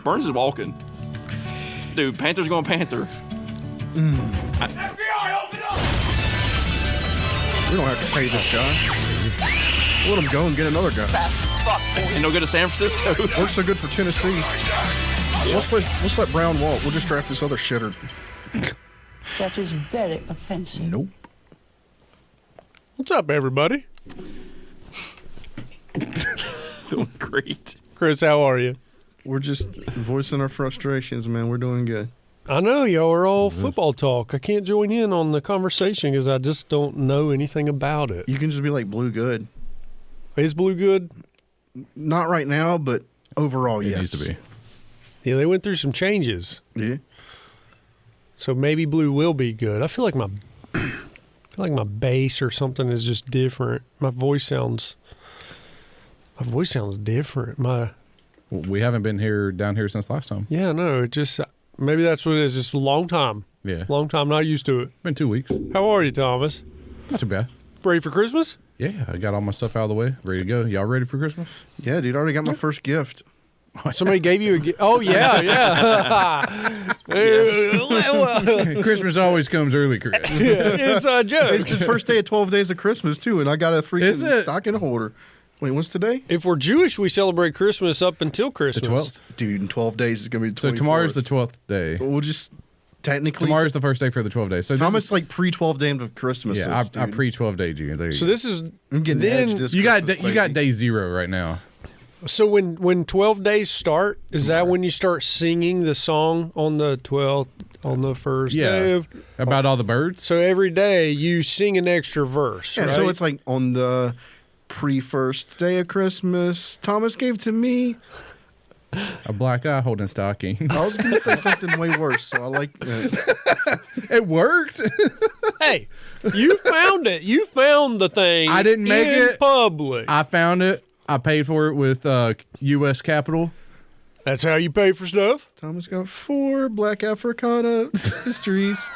Burns is walking. Dude, Panther's going Panther. FBI, open up! We don't have to pay this guy. Let him go and get another guy. Fast as fuck, boy. Ain't no good at San Francisco. Works so good for Tennessee. Yeah. Let's let Brown walk. We'll just draft this other shitter. That is very offensive. Nope. What's up, everybody? Doing great. Chris, how are you? We're just voicing our frustrations, man. We're doing good. I know y'all are all football talk. I can't join in on the conversation because I just don't know anything about it. You can just be like Blue good. Is Blue good? Not right now, but overall, It yes. used to be. Yeah, they went through some changes. Yeah. So maybe Blue will be good. I feel like my bass or something is just different. My voice sounds different. We haven't been down here since last time. Yeah, no, it just maybe that's what it is. Just a long time. Yeah. Long time, not used to it. Been 2 weeks. How are you, Thomas? Not too bad. Ready for Christmas? Yeah, I got all my stuff out of the way. Ready to go. Y'all ready for Christmas? Yeah, dude. I already got my first gift. Somebody gave you a gift. Oh, yeah. Christmas always comes early, Chris. It's a joke. It's the first day of 12 days of Christmas, too, and I got a Is freaking it? stocking holder. Wait, what's today? If we're Jewish, we celebrate Christmas up until The Christmas. 12th. Dude, in 12 days, it's going to be the 24th. So tomorrow's the 12th day. We'll just technically... Tomorrow's the first day for the 12 days. So this Thomas, is, like, pre-12 days of Christmas. yeah, I pre-12 day you. There you So go. this is I'm getting then edged this You got Christmas, you got baby. day 0 right now. so when 12 days start, is that when you start singing the song on the 12th on the first day Yeah. of About all the birds. So every day you sing an extra verse, Yeah, right? so it's like on the pre-first day of Christmas, Thomas gave to me. A black eye holding stockings. I was going to say something way worse, so I like that. It worked. Hey, you found it. You found the thing. I didn't make in it. public. I found it. I paid for it with U.S. Capital. That's how you pay for stuff. Thomas got 4 Black Africana histories.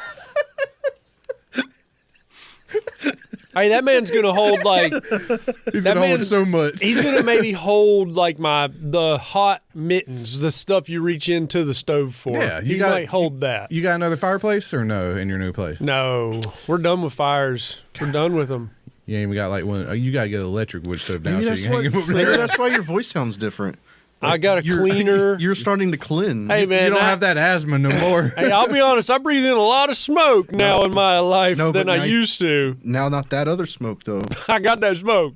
Hey, that man's gonna hold like He's That gonna hold man- so much. he's gonna maybe hold like the hot mittens, the stuff you reach into the stove for. Yeah, he might hold that. You got another fireplace or no in your new place? No, we're done with fires. We're done with them. You ain't even got like one. You gotta get an electric wood stove now Maybe, so that's you can why, hang them over maybe there. that's why your voice sounds different. I got a cleaner. You're starting to cleanse. Hey man, You don't have that asthma no more. Hey, I'll be honest. I breathe in a lot of smoke now in my life No, than but I now- used to. Now, not that other smoke, though. I got that smoke.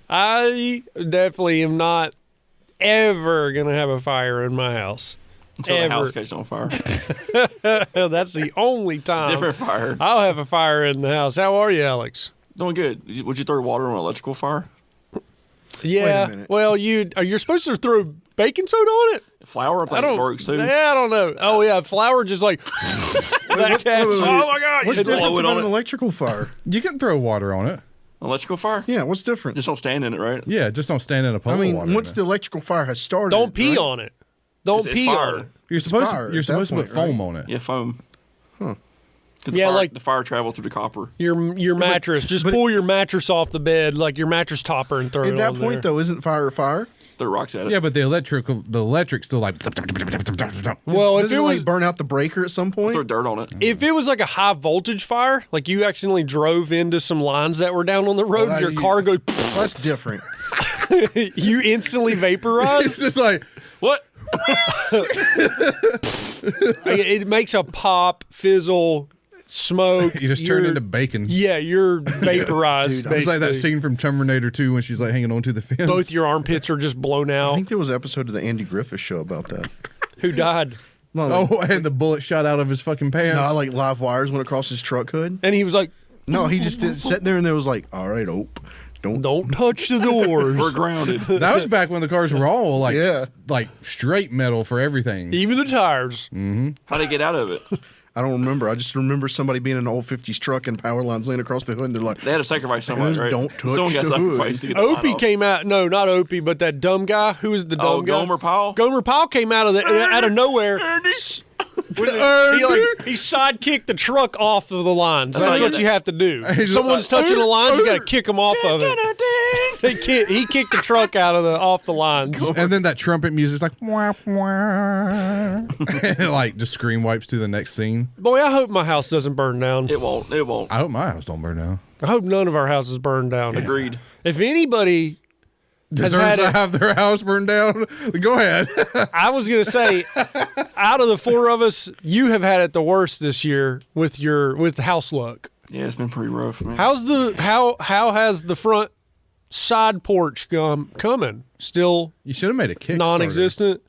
I definitely am not ever gonna have a fire in my house. Until the house catches on fire. That's the only time Different fire. I'll have a fire in the house. How are you, Alex? Doing good. Would you throw water on an electrical fire? Yeah. minute. Well, you're supposed to throw baking soda on it. Flour, I think it works too. Yeah, I don't know. Oh yeah, flour just like that catch. wait. Oh my God! What's You the just blow difference it about on an it. electrical fire? You can throw water on it. Electrical fire? Yeah, what's different? Just don't stand in it, right? Yeah, just don't stand in a puddle I of water. mean, once the electrical fire has started, Don't pee right? on it. Don't It's pee fire. on it. you're supposed fire you're at supposed that to put point, foam on it. Yeah, foam. Huh. 'Cause Yeah, like- the fire travels through the copper. Your mattress. Just but- pull your mattress off the bed, like your mattress topper, and throw it At that on point, there. though, isn't fire a fire? Throw rocks at it. Yeah, but the electric's still like. Well, if Doesn't it it was like burn out the breaker at some point? Throw dirt on it. if it was like a high voltage fire, like you accidentally drove into some lines that were down on the road, that your you- car goes, That's different. you instantly It's vaporize. just like What? It makes a pop, fizzle, smoke. you just turn You're- into bacon. Yeah, you're vaporized. Dude, It's like that basically. scene from Terminator 2 when she's like hanging onto the fence. Both your armpits are just blown I out. think there was an episode of the Andy Griffith Show about that. Who died? No, like, Oh, and the bullet shot out of his fucking pants. no, like live wires went across his truck hood. And he was like, No, he just did sit there and there was like, all right, "Don't touch the doors." We're grounded. That was back when the cars were all like, Yeah. like straight metal for everything. Even the tires. How'd they get out of it? I don't remember. I just remember somebody being in an old 50s truck and power lines laying across the hood and they're like, They had to sacrifice somebody, right? Don't touch Someone got the hood. sacrificed to get the line Opie off. came out. No, not Opie, but that dumb guy. Who was the dumb Oh, guy? Gomer Powell? Gomer Powell came out of nowhere. He sidekicked the truck off of the lines. That's how That's you what get you have to do. He's just Someone's like, touching the lines, you got to kick them off of it. He kicked the truck off the lines. And then that trumpet music's like, wah, wah. Like just screen wipes to the next scene. Boy, I hope my house doesn't burn down. It won't. It won't. I hope my house don't burn down. I hope none of our houses burn down. Agreed. If anybody has Deserves had to it, have their house burned down? Go ahead. I was going to say, out of the four of us, you have had it the worst this year with house luck. Yeah, it's been pretty rough, man. How has the front side porch coming? Still You should have made a Kickstarter. non-existent.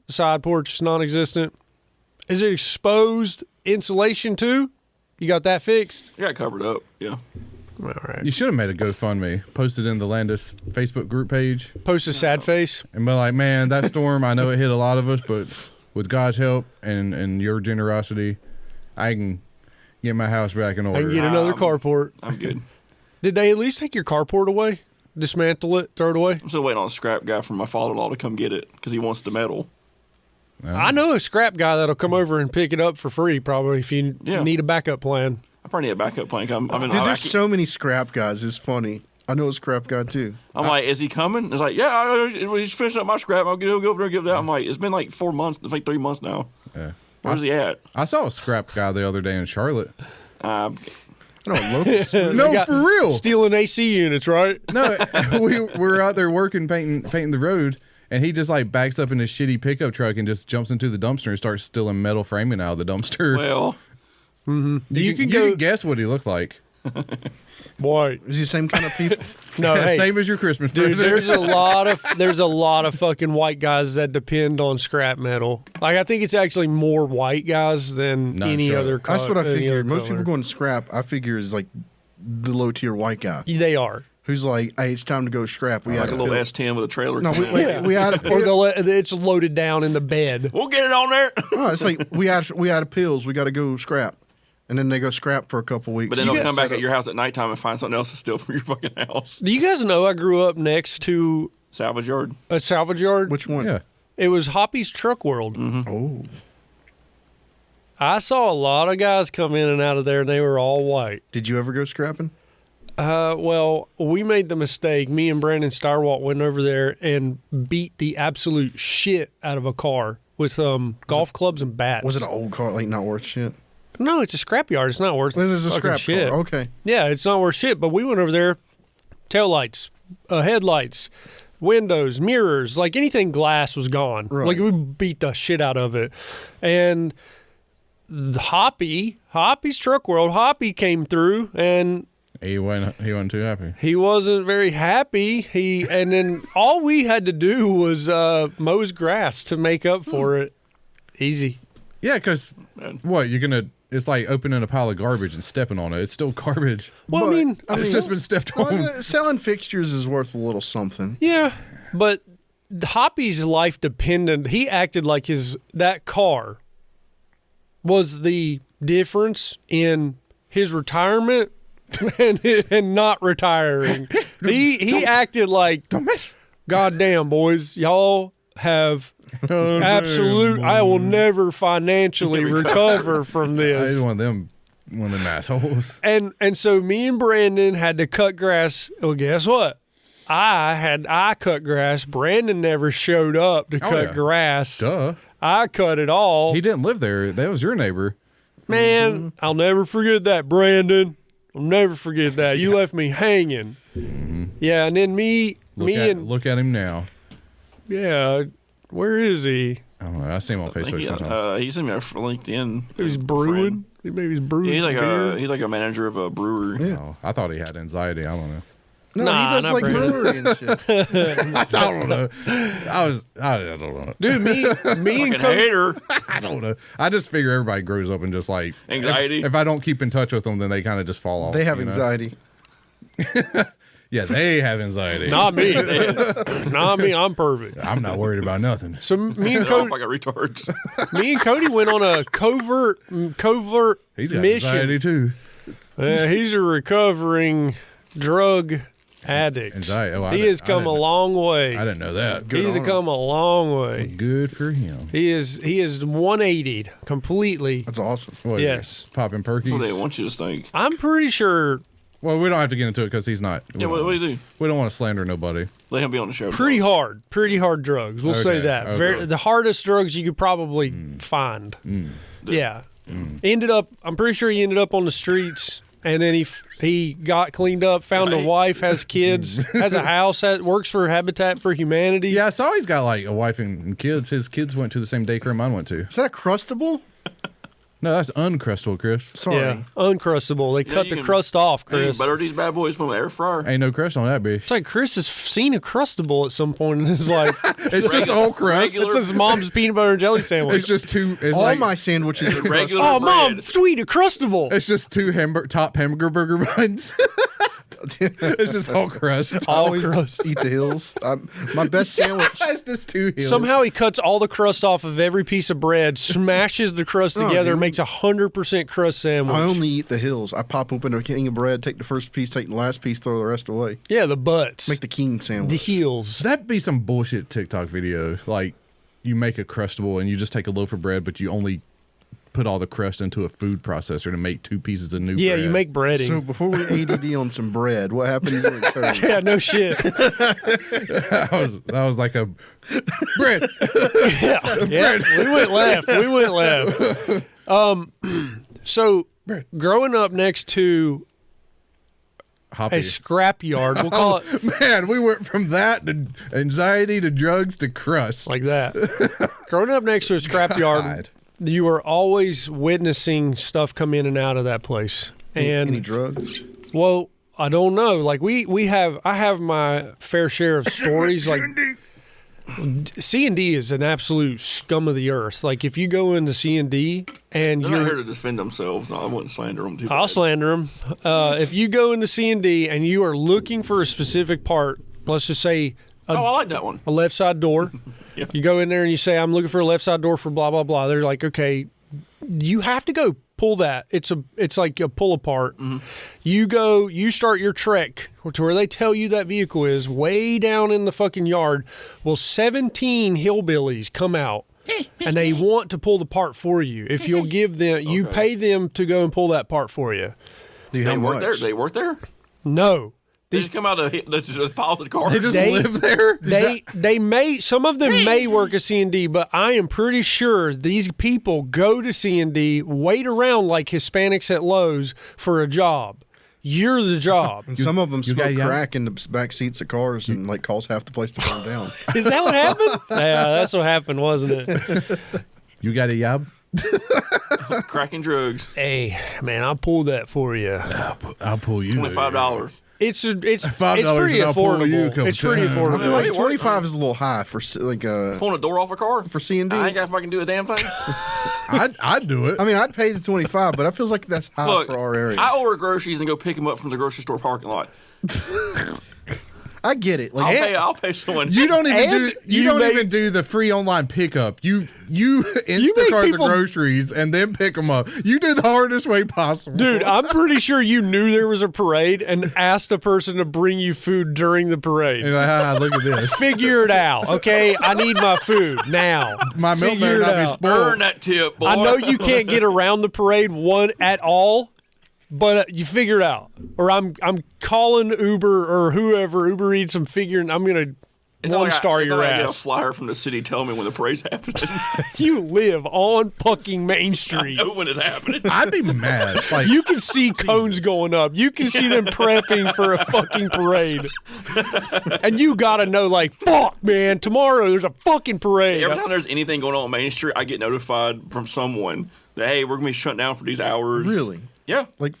The side porch is non-existent. Is it exposed insulation too? You got that fixed? I got covered up. Yeah. All right. You should have made a GoFundMe, posted in the Landis Facebook group page, Post a sad face. and be like, man, that storm, I know it hit a lot of us, but with God's help and your generosity, I can get my house back in I order. can get another carport. I'm good. Did they at least take your carport away? Dismantle it? Throw it away? I'm still waiting on a scrap guy from my father-in-law to come get it because he wants the metal. I know a scrap guy that'll come over and pick it up for free, probably, if you need a backup plan. I probably need a backup plan. Dude, there's so many scrap guys. It's funny. I know a scrap guy too. I'm like, is he coming? It's like, yeah, he's finishing up my scrap. I'll go over there and give that. I'm like, it's been like 4 months. It's like 3 months now. Yeah. Where's he at? I saw a scrap guy the other day in Charlotte. No, locals. No, for real. Stealing AC units, right? No, we were out there working, painting the road, and he just like backs up in his shitty pickup truck and just jumps into the dumpster and starts stealing metal framing out of the dumpster. Well, You can can guess what he looked like. Boy, Is he the same kind of people? no, hey, Same as your Christmas dude, present. there's a lot of fucking white guys that depend on scrap metal. Like, I think it's actually more white guys than Not any sure. other color. That's what I any other figured. Most color. people going to scrap, I figure, is like the low tier white guy They are. who's like, hey, it's time to go scrap. We like had a little S10 with a trailer. No, coming we in. had Or it's loaded down in the bed. We'll get it on there. no, it's like we had pills. We got to go scrap, and then they go scrap for a couple weeks. But then they'll come back at your house at nighttime and find something else to steal from your fucking house. Do you guys know I grew up next to Salvage yard. a salvage yard? Which one? Yeah. It was Hoppy's Truck World. Oh, I saw a lot of guys come in and out of there, and they were all white. did you ever go scrapping? Well, we made the mistake. Me and Brandon Starwalt went over there and beat the absolute shit out of a car with golf clubs and bats. Was it an old car, like not worth shit? No, it's a scrapyard. It's not worth This is a fucking scrap shit. car. Okay. Yeah, it's not worth shit. But we went over there, taillights, headlights, windows, mirrors, like anything glass was gone. Right. Like we beat the shit out of it. And Hoppy's Truck World, Hoppy came through and He wasn't too happy. he wasn't very happy. And then all we had to do was mow his grass to make up for it. Easy. Yeah, because what you're gonna? It's like opening a pile of garbage and stepping on it. It's still garbage. Well, I mean, It's just been stepped on. Selling fixtures is worth a little something. yeah, but Hoppy's life depended. He acted like that car was the difference in his retirement and not retiring. He acted like, Don't miss. goddamn boys, y'all have absolute. I will never financially recover from I this. was one of them assholes. And so me and Brandon had to cut grass. Well, guess what? I cut grass. Brandon never showed up to cut yeah. grass. Duh. I cut it all. He didn't live there. That was your neighbor. Man, I'll never forget that, Brandon. I'll never forget that. You left me hanging. Yeah, and then Look at him now. yeah, where is he? I don't know. I see him on Facebook sometimes. He sent me a LinkedIn. He's brewing. Maybe he's brewing. He's like some beer. he's like a manager of a brewery. Yeah. Oh, I thought he had anxiety. I don't know. No, Nah, he does not like Brandon. brewery and shit. I don't know. I don't know. Dude, me and Fucking Cody. hater. I don't know. I just figure everybody grows up and just like Anxiety. If I don't keep in touch with them, then they kind of just fall off. They have you know? anxiety. Yeah, they have anxiety. Not me. Not me. I'm perfect. I'm not worried about nothing. So me and They're all Cody, fucking retards. me and Cody went on a covert He's got mission. anxiety too. He's a recovering drug addict. Anxiety. Oh, He has come a long way. I didn't know that. He's come a long way. Good for him. He is 180'd completely. That's awesome. What, Yes. Popping perkies. That's what they want you to think. I'm pretty sure Well, we don't have to get into it because he's not. Yeah, what do you do? We don't want to slander nobody. Let him be on the show. Pretty hard drugs. We'll say Okay, that. okay. The hardest drugs you could probably find. Yeah. I'm pretty sure he ended up on the streets, and then he got cleaned up, found a wife, has kids, has a house, works for Habitat for Humanity. Yeah, I saw he's got like a wife and kids. His kids went to the same daycare mine went to. Is that a Crustable? No, that's Uncrustable, Chris. Sorry. Yeah, Uncrustable. They cut the crust off, Chris. Butter these bad boys from an air fryer. Ain't no crust on that bitch. It's like Chris has seen a Crustable at some point in his life. It's just a whole crust. It's his mom's peanut butter and jelly sandwich. It's just two. It's All like, my sandwiches are Regular Oh, bread. Mom, sweet, a Crustable. It's just two top hamburger burger buns. It's just whole crust. I always crust. eat the hills. My best sandwich. It's just two hills. Somehow he cuts all the crust off of every piece of bread, smashes the crust No, together, dude. makes 100% crust sandwich. I only eat the hills. I pop open a king of bread, take the first piece, take the last piece, throw the rest away. Yeah, the butts. Make the king the sandwich. heels. That'd be some bullshit TikTok video. Like, you make a Crustable and you just take a loaf of bread, but you only put all the crust into a food processor to make two pieces of new Yeah, bread. you make breading. So before we ADD on some bread, what happened to you in Curry? yeah, no shit. that was like a bread. Yeah, we went left. So growing up next to Hoppy. a scrapyard, we'll call it Man, we went from that to anxiety to drugs to crust. like that. Growing up next to a scrapyard, God. you are always witnessing stuff come in and out of that place. And Any drugs? well, I don't know. Like I have my fair share of stories. Like C&D is an absolute scum of the earth. Like if you go into C&D and They're not here you're, to defend themselves. No, I wouldn't slander them too I'll bad. slander them. If you go into C&D and you are looking for a specific part, let's just say Oh, I like that one. a left side door. Yeah. You go in there and you say, I'm looking for a left side door for blah, blah, blah. They're like, okay, you have to go pull that. It's like a pull apart. Mm-hmm. You start your trek to where they tell you that vehicle is way down in the fucking yard. Well, 17 hillbillies come out and they want to pull the part for you. If you'll give them, you Okay. pay them to go and pull that part for you. Do you They how work much? there. They work there. No. They just come out of the piles of cars. They just They- live there. They may, some of them may work at C&D, but I am pretty sure these people go to C&D, wait around like Hispanics at Lowe's for a job. You're the job. And some of them you got smoke young- crack in the back seats of cars and like cause half the place to burn down. Is that what happened? Yeah, that's what happened, wasn't it? You got a yob? cracking drugs. Hey, man, I'll pull that for you. I'll pull you. $25. It's $5 pretty and I'll pull you a affordable. couple It's pretty times. I feel affordable. like it works. 25 is a little high for like Pulling a door off a car for C&D. I ain't got to fucking do a damn thing. I'd do it. I mean, I'd pay the 25, but I feels like that's high Look, for our area. I order groceries and go pick them up from the grocery store parking lot. I get it. Like, I'll pay someone. You don't even And do. You you don't make- even do the free online pickup. You make Instacart the people- groceries and then pick them up. You do the hardest way possible, Dude, I'm pretty sure you knew there was a parade and asked a person to bring you food during the parade. And you're like, look at this. Figure it out, okay? I need my food now. My milk Figure better it not be out. spoiled. Earn that tip, boy. I know you can't get around the parade one at all, but you figure it out. Or I'm calling Uber or whoever, Uber Eats, I'm figuring I'm gonna It's not one like star it's not your like I get a ass. flyer from the city telling me when the parade's happening. You live on fucking Main I Street. know when it's happening. I'd be mad. Like You can see cones going up. You can see them prepping for a fucking parade. And you gotta know, like, fuck, man, tomorrow there's a fucking parade. Every time there's anything going on Main Street, I get notified from someone that, hey, we're going to be shut down for these hours. really? Yeah. Like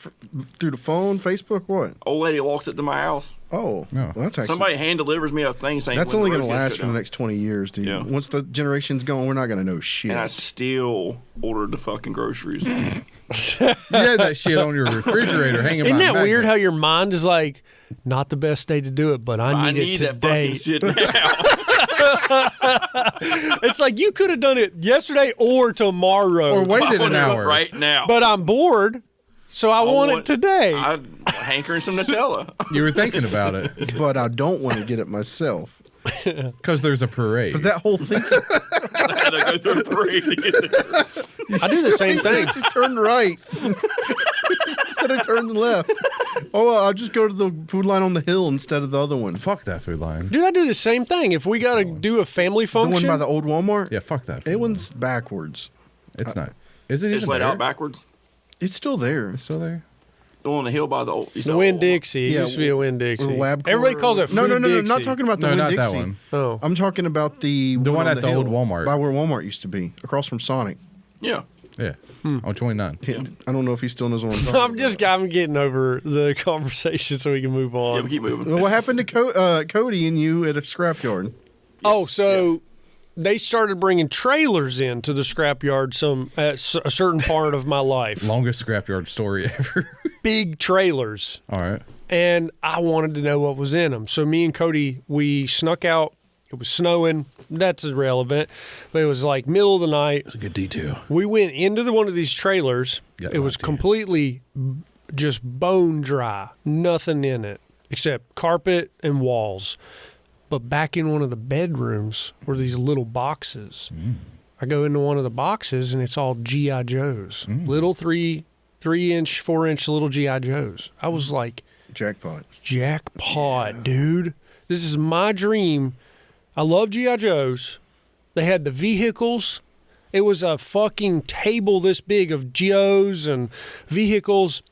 through the phone, Facebook, what? Old lady walks up to my house. Oh, No. well, that's actually Somebody hand delivers me a thing saying that's when only the going to road's last shut for the down. next 20 years, dude. Yeah. Once the generation's gone, we're not going to know shit. And I still ordered the fucking groceries. you had that shit on your refrigerator hanging. Isn't by a that weird magnet. how your mind is like, not the best day to do it, but I need it that today. fucking shit now. It's like you could have done it yesterday or tomorrow. Or I waited want an it hour? right now. But I'm bored, so I want it today. I'm hankering some Nutella. You were thinking about it But I don't want to get it myself. because there's a parade. Because that whole thing, I had to go through the parade to get there. I do the same thing. just turn right. It's could have turned left. Oh, well, I'll just go to the food line on the hill instead of the other one. Fuck that food line. Dude, I do the same thing. If we got to do a family The function. one by the old Walmart? Yeah, fuck that. It one's backwards. It's not. Is it It's even laid there? out backwards. It's still there. It's still there? The one on the hill by the old. The Winn-Dixie. It Yeah, used to be a Winn-Dixie. LabCorp. Everybody calls it No, Food no. Dixie. Not talking about the No, not Winn that Dixie. one. Oh. I'm talking about the one on at the old hill, Walmart. by where Walmart used to be, across from Sonic. Yeah. Yeah. On 29. I don't know if he still knows what I'm talking about. I'm getting over the conversation so we can move Yeah, on. we keep moving. Well, what happened to Cody and you at a scrapyard? Oh, so they started bringing trailers into the scrapyard at a certain part of my life. Longest scrapyard story ever. Big trailers. All right. And I wanted to know what was in them. So me and Cody, we snuck out. It was snowing. That's irrelevant. But it was like middle of the night. That's a good detail. We went into one of these trailers. Got It was locked in. completely just bone dry. Nothing in it except carpet and walls. But back in one of the bedrooms were these little boxes. I go into one of the boxes and it's all G.I. Joes. Little 3-inch, 4-inch little G.I. Joes. I was like, jackpot, dude. This is my dream. I love G.I. Joes. They had the vehicles. It was a fucking table this big of G.O.s and vehicles.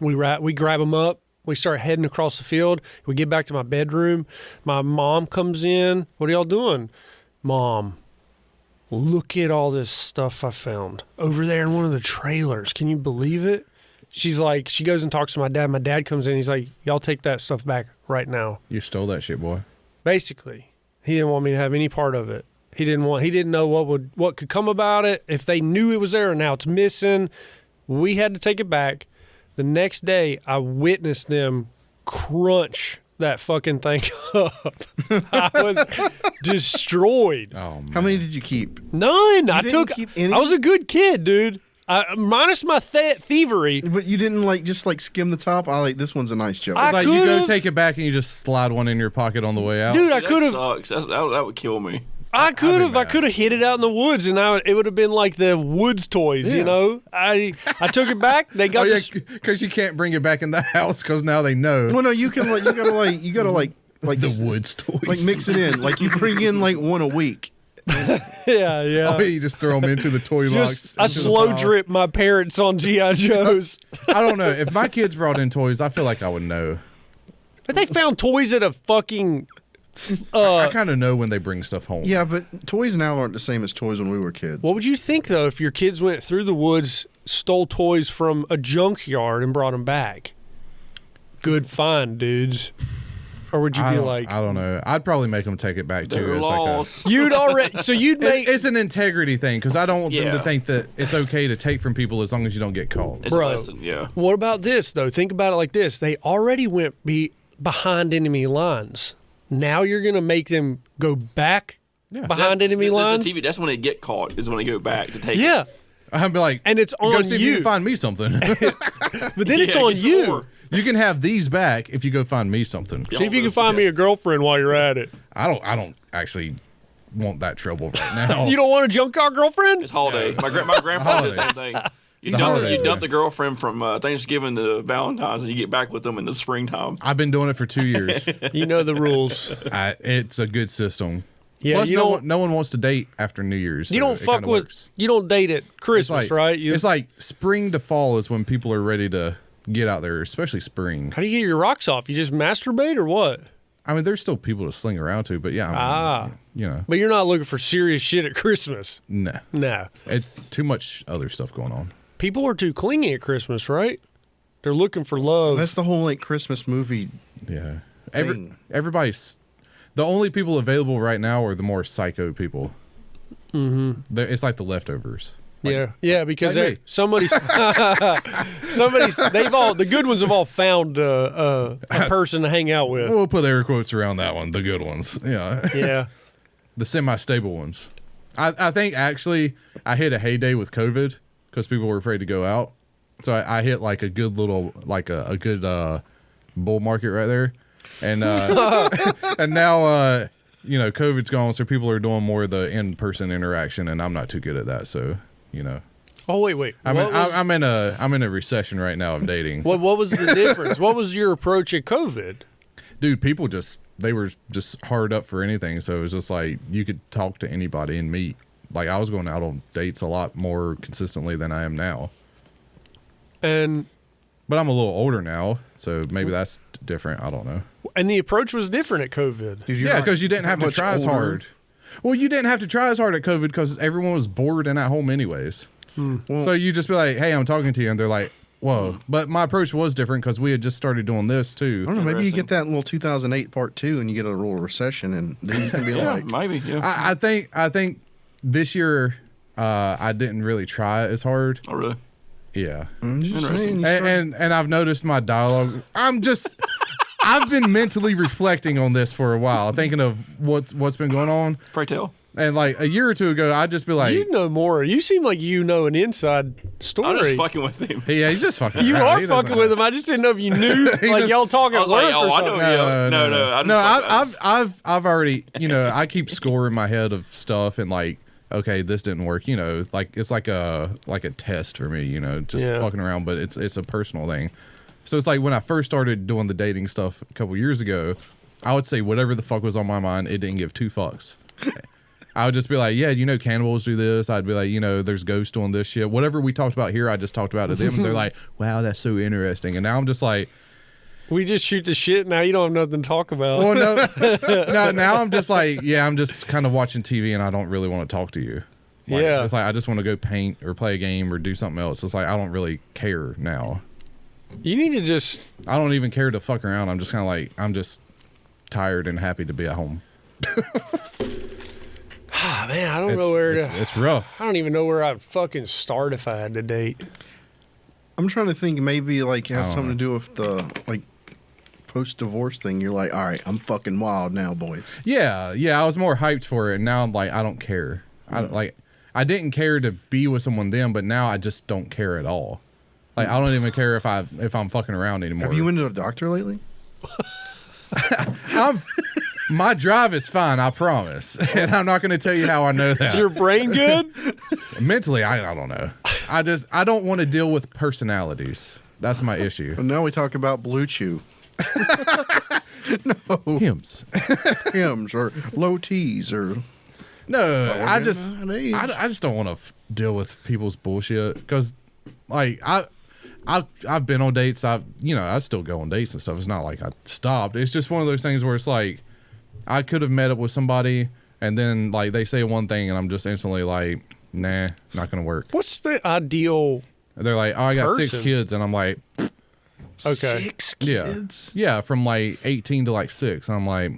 We grab them up. We start heading across the field. We get back to my bedroom. My mom comes in. What are y'all doing? Mom, look at all this stuff I found over there in one of the trailers. Can you believe it? She's like, she goes and talks to my dad. My dad comes in. He's like, y'all take that stuff back right now. You stole that shit, boy. Basically, he didn't want me to have any part of it. He didn't know what could come about it. If they knew it was there and now it's missing, we had to take it back. The next day, I witnessed them crunch that fucking thing up. I was destroyed. Oh, man. How many did you keep? None. I didn't keep any? I was a good kid, dude. Minus my thievery. But you didn't just skim the top. This one's a nice joke. I It's like you go could've- take it back and you just slide one in your pocket on the way out. Dude, I That could have. sucks. That would kill me. I could have. I mad. could have hid it out in the woods, and it would have been like the woods toys. Yeah. You know, I took it back. They got Oh, yeah, this. because you can't bring it back in the house because now they know. well, no, you can you gotta The woods toys. mix it in. Like you bring in one a week. Yeah, yeah. Oh, you just throw them into the toy box. I into the slow pile. drip my parents on GI Joes. I don't know. If my kids brought in toys, I feel like I would know. But they found toys at a fucking. I kind of know when they bring stuff home. Yeah, but toys now aren't the same as toys when we were kids. What would you think though if your kids went through the woods, stole toys from a junkyard, and brought them back? Good find, dudes. Or would you be like, I don't know. I'd probably make them take it back too. They're It's lost. you'd already? So you'd make. it's an integrity thing because I don't want them to Yeah. think that it's okay to take from people as long as you don't get caught. It's Bro. a lesson, yeah. What about this though? Think about it like this: they already went behind enemy lines. Now you're gonna make them go back behind enemy That's lines. the TV, that's when they get caught. Is when they go back to take. Yeah, I'd be like, and it's go on see if you you. can find me something. But then Yeah, it's on get some you. more. You can have these back if you go find me something. See if you can find me a girlfriend while you're at it. I don't actually want that trouble right now. You don't want a junk car girlfriend? It's holiday. My grandfather did the same thing. You holidays, dump yeah. the girlfriend from Thanksgiving to Valentine's, and you get back with them in the springtime. I've been doing it for 2 years. You know the rules. It's a good system. Yeah, Plus, you no don't. one, no one wants to date after New Year's. You so don't it fuck kinda with. works. You don't date at It's Christmas, like, right? It's like spring to fall is when people are ready to get out there, especially spring. How do you get your rocks off? You just masturbate or what? I mean, there's still people to sling around to, but yeah, you know, But you're not looking for serious shit at Christmas. nah. No. Too much other stuff going on. People are too clingy at Christmas, right? They're looking for love. That's the whole Christmas movie. Yeah. Thing. Everybody's the only people available right now are the more psycho people. Mm-hmm. It's like the leftovers. yeah, because like me. somebody's the good ones have all found a person to hang out with. We'll put air quotes around that one. The good ones. Yeah. Yeah. The semi-stable ones. I think actually I hit a heyday with COVID because people were afraid to go out. So I hit like a good little, like a good bull market right there. And and now, you know, COVID's gone, so people are doing more of the in-person interaction, and I'm not too good at that. So, you know. Oh wait. I'm in a recession right now of dating. What was the difference? What was your approach at COVID? Dude, people they were just hard up for anything. So it was just like you could talk to anybody and meet. Like I was going out on dates a lot more consistently than I am now. But I'm a little older now, so maybe that's different. I don't know. And the approach was different at COVID. Yeah, because you didn't have to try as hard. Well, you didn't have to try as hard at COVID because everyone was bored and at home anyways. Well, so you just be like, hey, I'm talking to you. And they're like, whoa. But my approach was different because we had just started doing this too. I don't know. Maybe you get that little 2008 part 2 and you get a little recession and then you can be like. Maybe, yeah. I think this year I didn't really try as hard. Oh, really? Yeah. Interesting. And I've noticed my dialogue. I've been mentally reflecting on this for a while, thinking of what's been going on. Pray tell. And like a year or two ago, I'd just be like, you know more. You seem like you know an inside story. I'm just fucking with him. Yeah, he's just fucking. You are fucking with him. I just didn't know if you knew. Like y'all talking. I was like, oh, I know. No. I've already. I keep score in my head of stuff and like, okay, this didn't work. Like it's like a test for me. Just fucking around, but it's a personal thing. So it's like when I first started doing the dating stuff a couple years ago, I would say whatever the fuck was on my mind. It didn't give 2 fucks. I would just be like, yeah, cannibals do this. I'd be like, there's ghosts doing this shit. Whatever we talked about here, I just talked about to them. And they're like, wow, that's so interesting. And now I'm just like, we just shoot the shit. Now you don't have nothing to talk about. Well, no, now I'm just like, yeah, I'm just kind of watching TV and I don't really want to talk to you. Like, yeah. It's like, I just want to go paint or play a game or do something else. It's like, I don't really care now. You need to just. I don't even care to fuck around. I'm just kind of like, I'm just tired and happy to be at home. Man, I don't know where to. It's rough. I don't even know where I'd fucking start if I had to date. I'm trying to think. Maybe like it has something to do with the like post-divorce thing. You're like, all right, I'm fucking wild now, boys. Yeah. I was more hyped for it, and now I'm like, I don't care. I didn't care to be with someone then, but now I just don't care at all. Like I don't even care if I'm fucking around anymore. Have you been to a doctor lately? My drive is fine, I promise. And I'm not going to tell you how I know that. Is your brain good? Mentally, I don't know. I don't want to deal with personalities. That's my issue. Well, now we talk about Blue Chew. No. Hymns or low T's or. No, I just don't want to deal with people's bullshit because, like, I've been on dates. I still go on dates and stuff. It's not like I stopped. It's just one of those things where it's like I could have met up with somebody and then like they say one thing and I'm just instantly like, nah, not gonna work. What's the ideal? They're like, oh, I got person? 6 kids, and I'm like, okay, 6 kids. Yeah, from like 18 to like 6. And I'm like,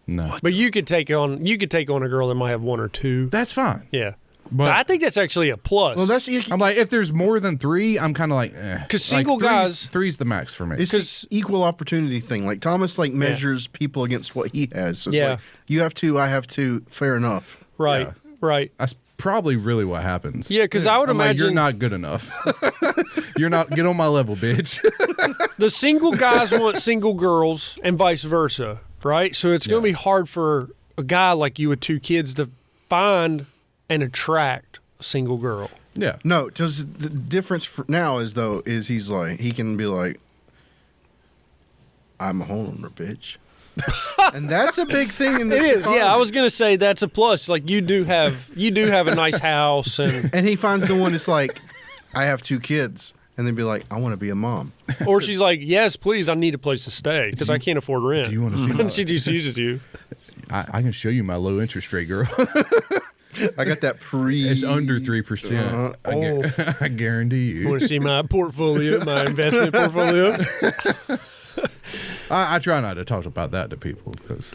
no. But you could take on a girl that might have 1 or 2. That's fine. Yeah. But I think that's actually a plus. Well, I'm like, if there's more than 3, I'm kind of like, because single guys, 3's the max for me. It's an equal opportunity thing. Like Thomas, like measures people against what he has. So it's like, you have 2, I have 2. Fair enough. Right. Yeah. Right. That's probably really what happens. Yeah, because I would I'm imagine like, you're not good enough. You're not. Get on my level, bitch. The single guys want single girls and vice versa, right? So it's going to be hard for a guy like you with 2 kids to find and attract a single girl. Yeah. No, because the difference now is he's like, he can be like, I'm a homeowner, bitch. And that's a big thing in this. It is, economy. yeah. I was gonna say that's a plus. Like you do have a nice house, and he finds the one that's like, I have 2 kids, and then be like, I want to be a mom. Or she's like, yes, please, I need a place to stay because I can't afford rent. Do you want to see? And she just uses you. I can show you my low interest rate, girl. I got that It's under 3%. I guarantee you. Want to see my portfolio, my investment portfolio? I try not to talk about that to people because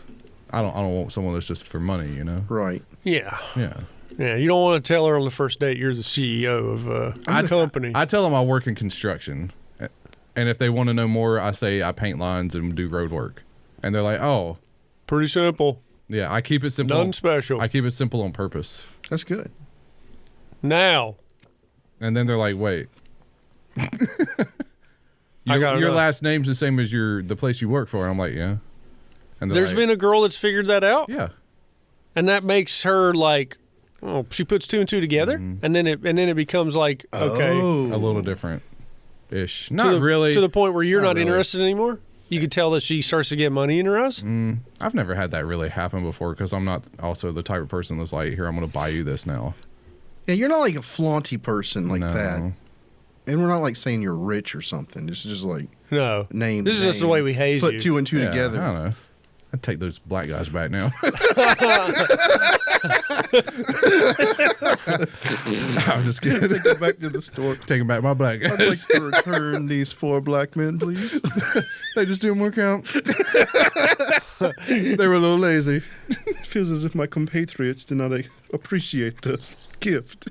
I don't want someone that's just for money, you know. Right. Yeah. Yeah. Yeah. You don't want to tell her on the first date you're the CEO of a company. I tell them I work in construction, and if they want to know more, I say I paint lines and do road work, and they're like, "Oh, pretty simple." Yeah, I keep it simple. Nothing special. I keep it simple on purpose. That's good. Now. And then they're like, "Wait." I got your last name's the same as the place you work for. And I'm like, yeah. And there's been a girl that's figured that out? Yeah. And that makes her like Oh, she puts two and two together, and then it becomes like okay, Oh. A little different ish. to Not the, really. to the point where you're Not not really. interested anymore. You could tell that she starts to get money in her eyes. I've never had that really happen before because I'm not also the type of person that's like, here, I'm going to buy you this now. Yeah, you're not like a flaunty person like No. that. And we're not like saying you're rich or something. It's just like No, name. This is just the way we haze Put you. two and two Yeah, together. I don't know. I'd take those black guys back now. I'm just kidding. Take it back to the store. Taking back my black I'd like guys. to return these 4 black men, please. They just didn't work out. They were a little lazy. It feels as if my compatriots did not appreciate the gift.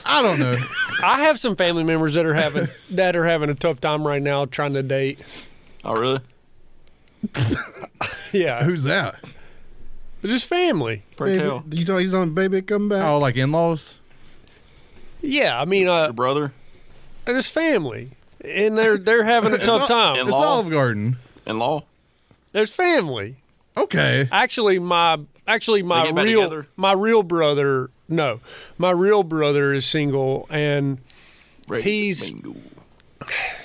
I don't know. I have some family members that are having a tough time right now trying to date. Oh, really? Yeah, Who's that? just family. Pray Baby, tell. you know he's on Baby Come Back? Oh, like in-laws? Yeah, I mean, Your brother? just family, and they're having a tough time. in It's law? Olive Garden. In-law? There's family. Okay. Actually, my get back together? real brother. No, my real brother is single, and Ready, He's- bingo.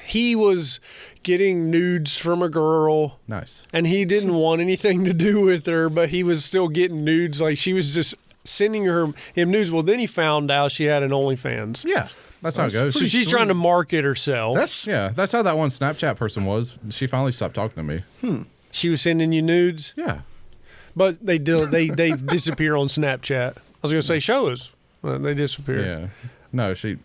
he was getting nudes from a girl, Nice. and he didn't want anything to do with her, but he was still getting nudes. Like she was just sending him nudes. Well, then he found out she had an OnlyFans. Yeah. That's how it That's goes. pretty She's trying to market herself. That's Yeah, that's how that one Snapchat person was. She finally stopped talking to me. She was sending you nudes, Yeah. but they disappear on Snapchat. I was gonna say show us, but they disappear. Yeah. No, she.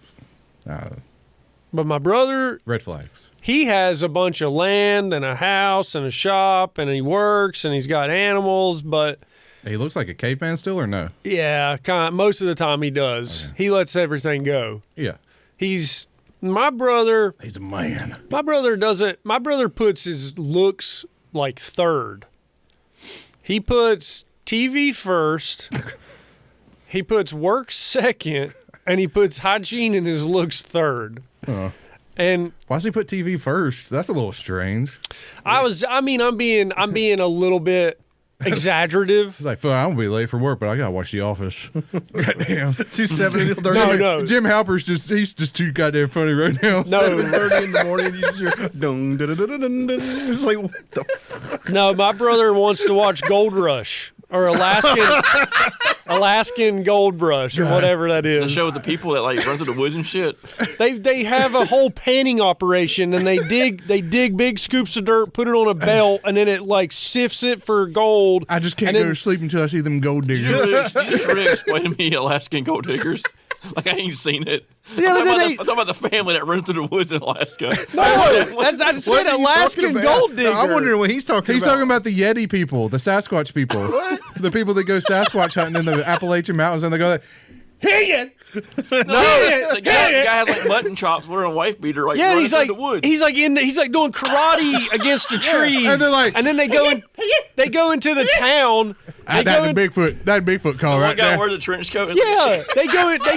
But my brother, Red flags. he has a bunch of land and a house and a shop, and he works and he's got animals. But He looks like a caveman still, or no? yeah, most of the time he does. Okay. He lets everything go. Yeah. He's my brother. He's a man. My brother doesn't. My brother puts his looks like third. He puts TV first. He puts work second, and he puts hygiene in his looks third. And Why does he put TV first? That's a little strange. I'm being a little bit exaggerative. He's like, fuck, I'm gonna be late for work, but I gotta watch The Office. Goddamn. 2:30 till 30. No. Jim Halper's he's just too goddamn funny right now. No, 7:30 in the morning. You just hear dun, dun, dun, dun, dun, dun. It's like what the fuck? no, my brother wants to watch Gold Rush or Alaskan Gold Rush or whatever that The is. show with the people that like run through the woods and shit. They have a whole panning operation, and they dig big scoops of dirt, put it on a belt, and then it like sifts it for gold. I just can't And go then- to sleep until I see them gold You diggers. just really explain to me Alaskan gold diggers. Like I ain't seen it. Yeah, but then I'm talking about the family that runs through the woods in Alaska. No, I said What are you Alaskan talking about? gold digger. I'm wondering what he's talking He's about. talking about the Yeti people, the Sasquatch people. The people that go Sasquatch hunting in the Appalachian Mountains, and they go like, hey, The guy has like mutton chops wearing a wife beater, like Yeah, running he's through like the woods. he's like doing karate against the trees, and they're like- and then they go into the town. They go that's in, that Bigfoot call One right guy there. wears a trench coat. yeah, they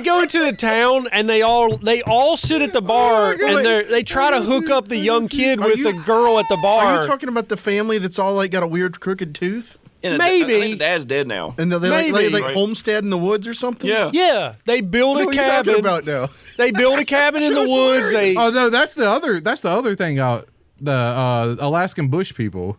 go into the town, and they all sit at the bar, and they try to hook up the young kid with you- the girl at the Are bar. you talking about the family that's all like got a weird crooked tooth? And maybe. I think the dad's dead now. And they Maybe. like Right. homestead in the woods or something? Yeah. Yeah, they build What a are you talking cabin. about now? They build a cabin in the woods. They Oh no, that's the other thing. The Alaskan Bush People.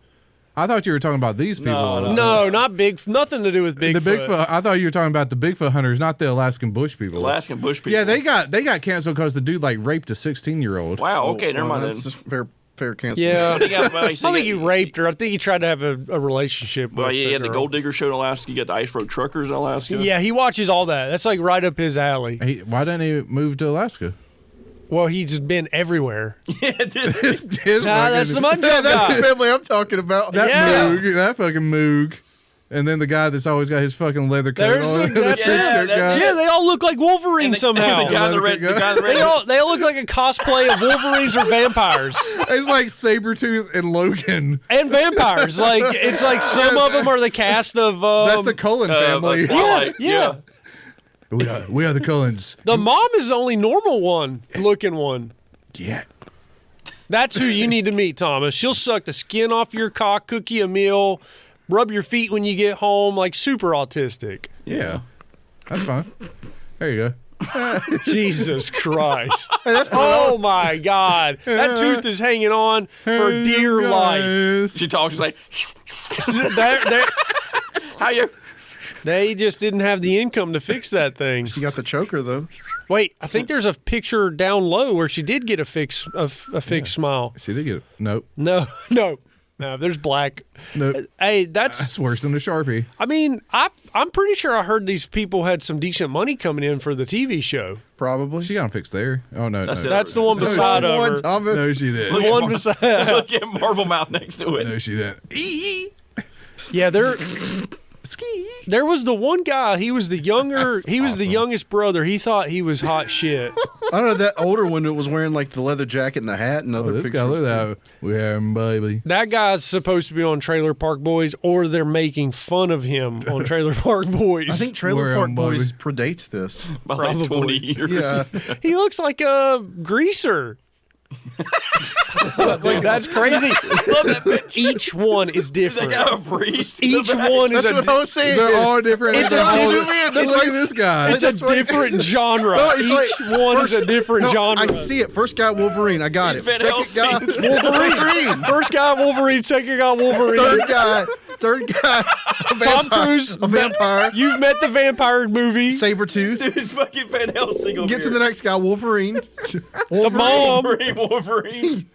I thought you were talking about these people. no, not big. Nothing to do with Bigfoot. The Bigfoot. I thought you were talking about the Bigfoot hunters, not the Alaskan Bush people. Alaskan Bush people. Yeah, they got canceled because the dude like raped a 16-year-old. Wow. Okay, never mind That's then. just fair cancel. Yeah. He got- well, I don't think he raped her. I think he tried to have a relationship Well, with yeah, the you had the girl. gold digger show in Alaska. You got the ice road truckers in Alaska. Yeah, he watches all that. That's like right up his alley. Why didn't he move to Alaska? Well, he's been everywhere. His Nah, that's the fucking- Munjab Yeah, that's guy. the family I'm talking about. That Yeah. Moog, that fucking Moog. And then the guy that's always got his fucking leather coat There's on. the- that's trench it. coat guy. Yeah, they all look like Wolverine somehow. The guy in the red. The guy in the red. They all look like a cosplay of Wolverines or vampires It's like Sabretooth and Logan. and vampires. Like it's like some of them are the cast of. That's the Cullen family. Twilight. yeah. We are the Cullens. The mom is the only normal one looking one. Yeah. That's who you need to meet, Thomas. She'll suck the skin off your cock, cook you a meal, rub your feet when you get home, like super autistic. Yeah. That's fine. There you go. Jesus Christ. Oh my God. That tooth is hanging on for dear life. She talks, she's like, They're- how you? They just didn't have the income to fix that thing. She got the choker though. Wait, I think there's a picture down low where she did get a fixed smile. See, they get it. Nope. No, there's black. Nope. Hey, That's worse than a Sharpie. I mean, I'm pretty sure I heard these people had some decent money coming in for the TV show. Probably. She got them fixed there. Oh, no. That's no. it. That's the one beside One, her. Thomas. No, she didn't. The one beside. Look at Marble Mouth next to it. No, she didn't. Yeah, there was the one guy. He was the younger. He was the youngest brother. He thought he was hot shit. I don't know, that older one that was wearing like the leather jacket and the hat and other This pictures. guy, look at that. We're baby. That guy's supposed to be on Trailer Park Boys, or they're making fun of him on Trailer Park Boys. I think Trailer We're Park on, Boys baby. predates this. By like 20 Probably. years. Yeah. he looks like a greaser. Like, that's crazy. Love that bitch. Each one is They different. got a priest. in Each the back. one is That's what I was saying. They're all different. It's They're a all- different- that's Look why- at this guy. It's a different genre. No, it's Each like- one is a different No, genre. I see it. First guy, Wolverine. I got it. Van Second guy, Helsing. Wolverine. First guy Wolverine, second guy Wolverine. Third guy, a Tom vampire. Cruise, A vampire. You've met the vampire movie. Sabretooth. Dude, it's fucking Van Helsing over Get to here. the next guy, Wolverine. The mom. Wolverine.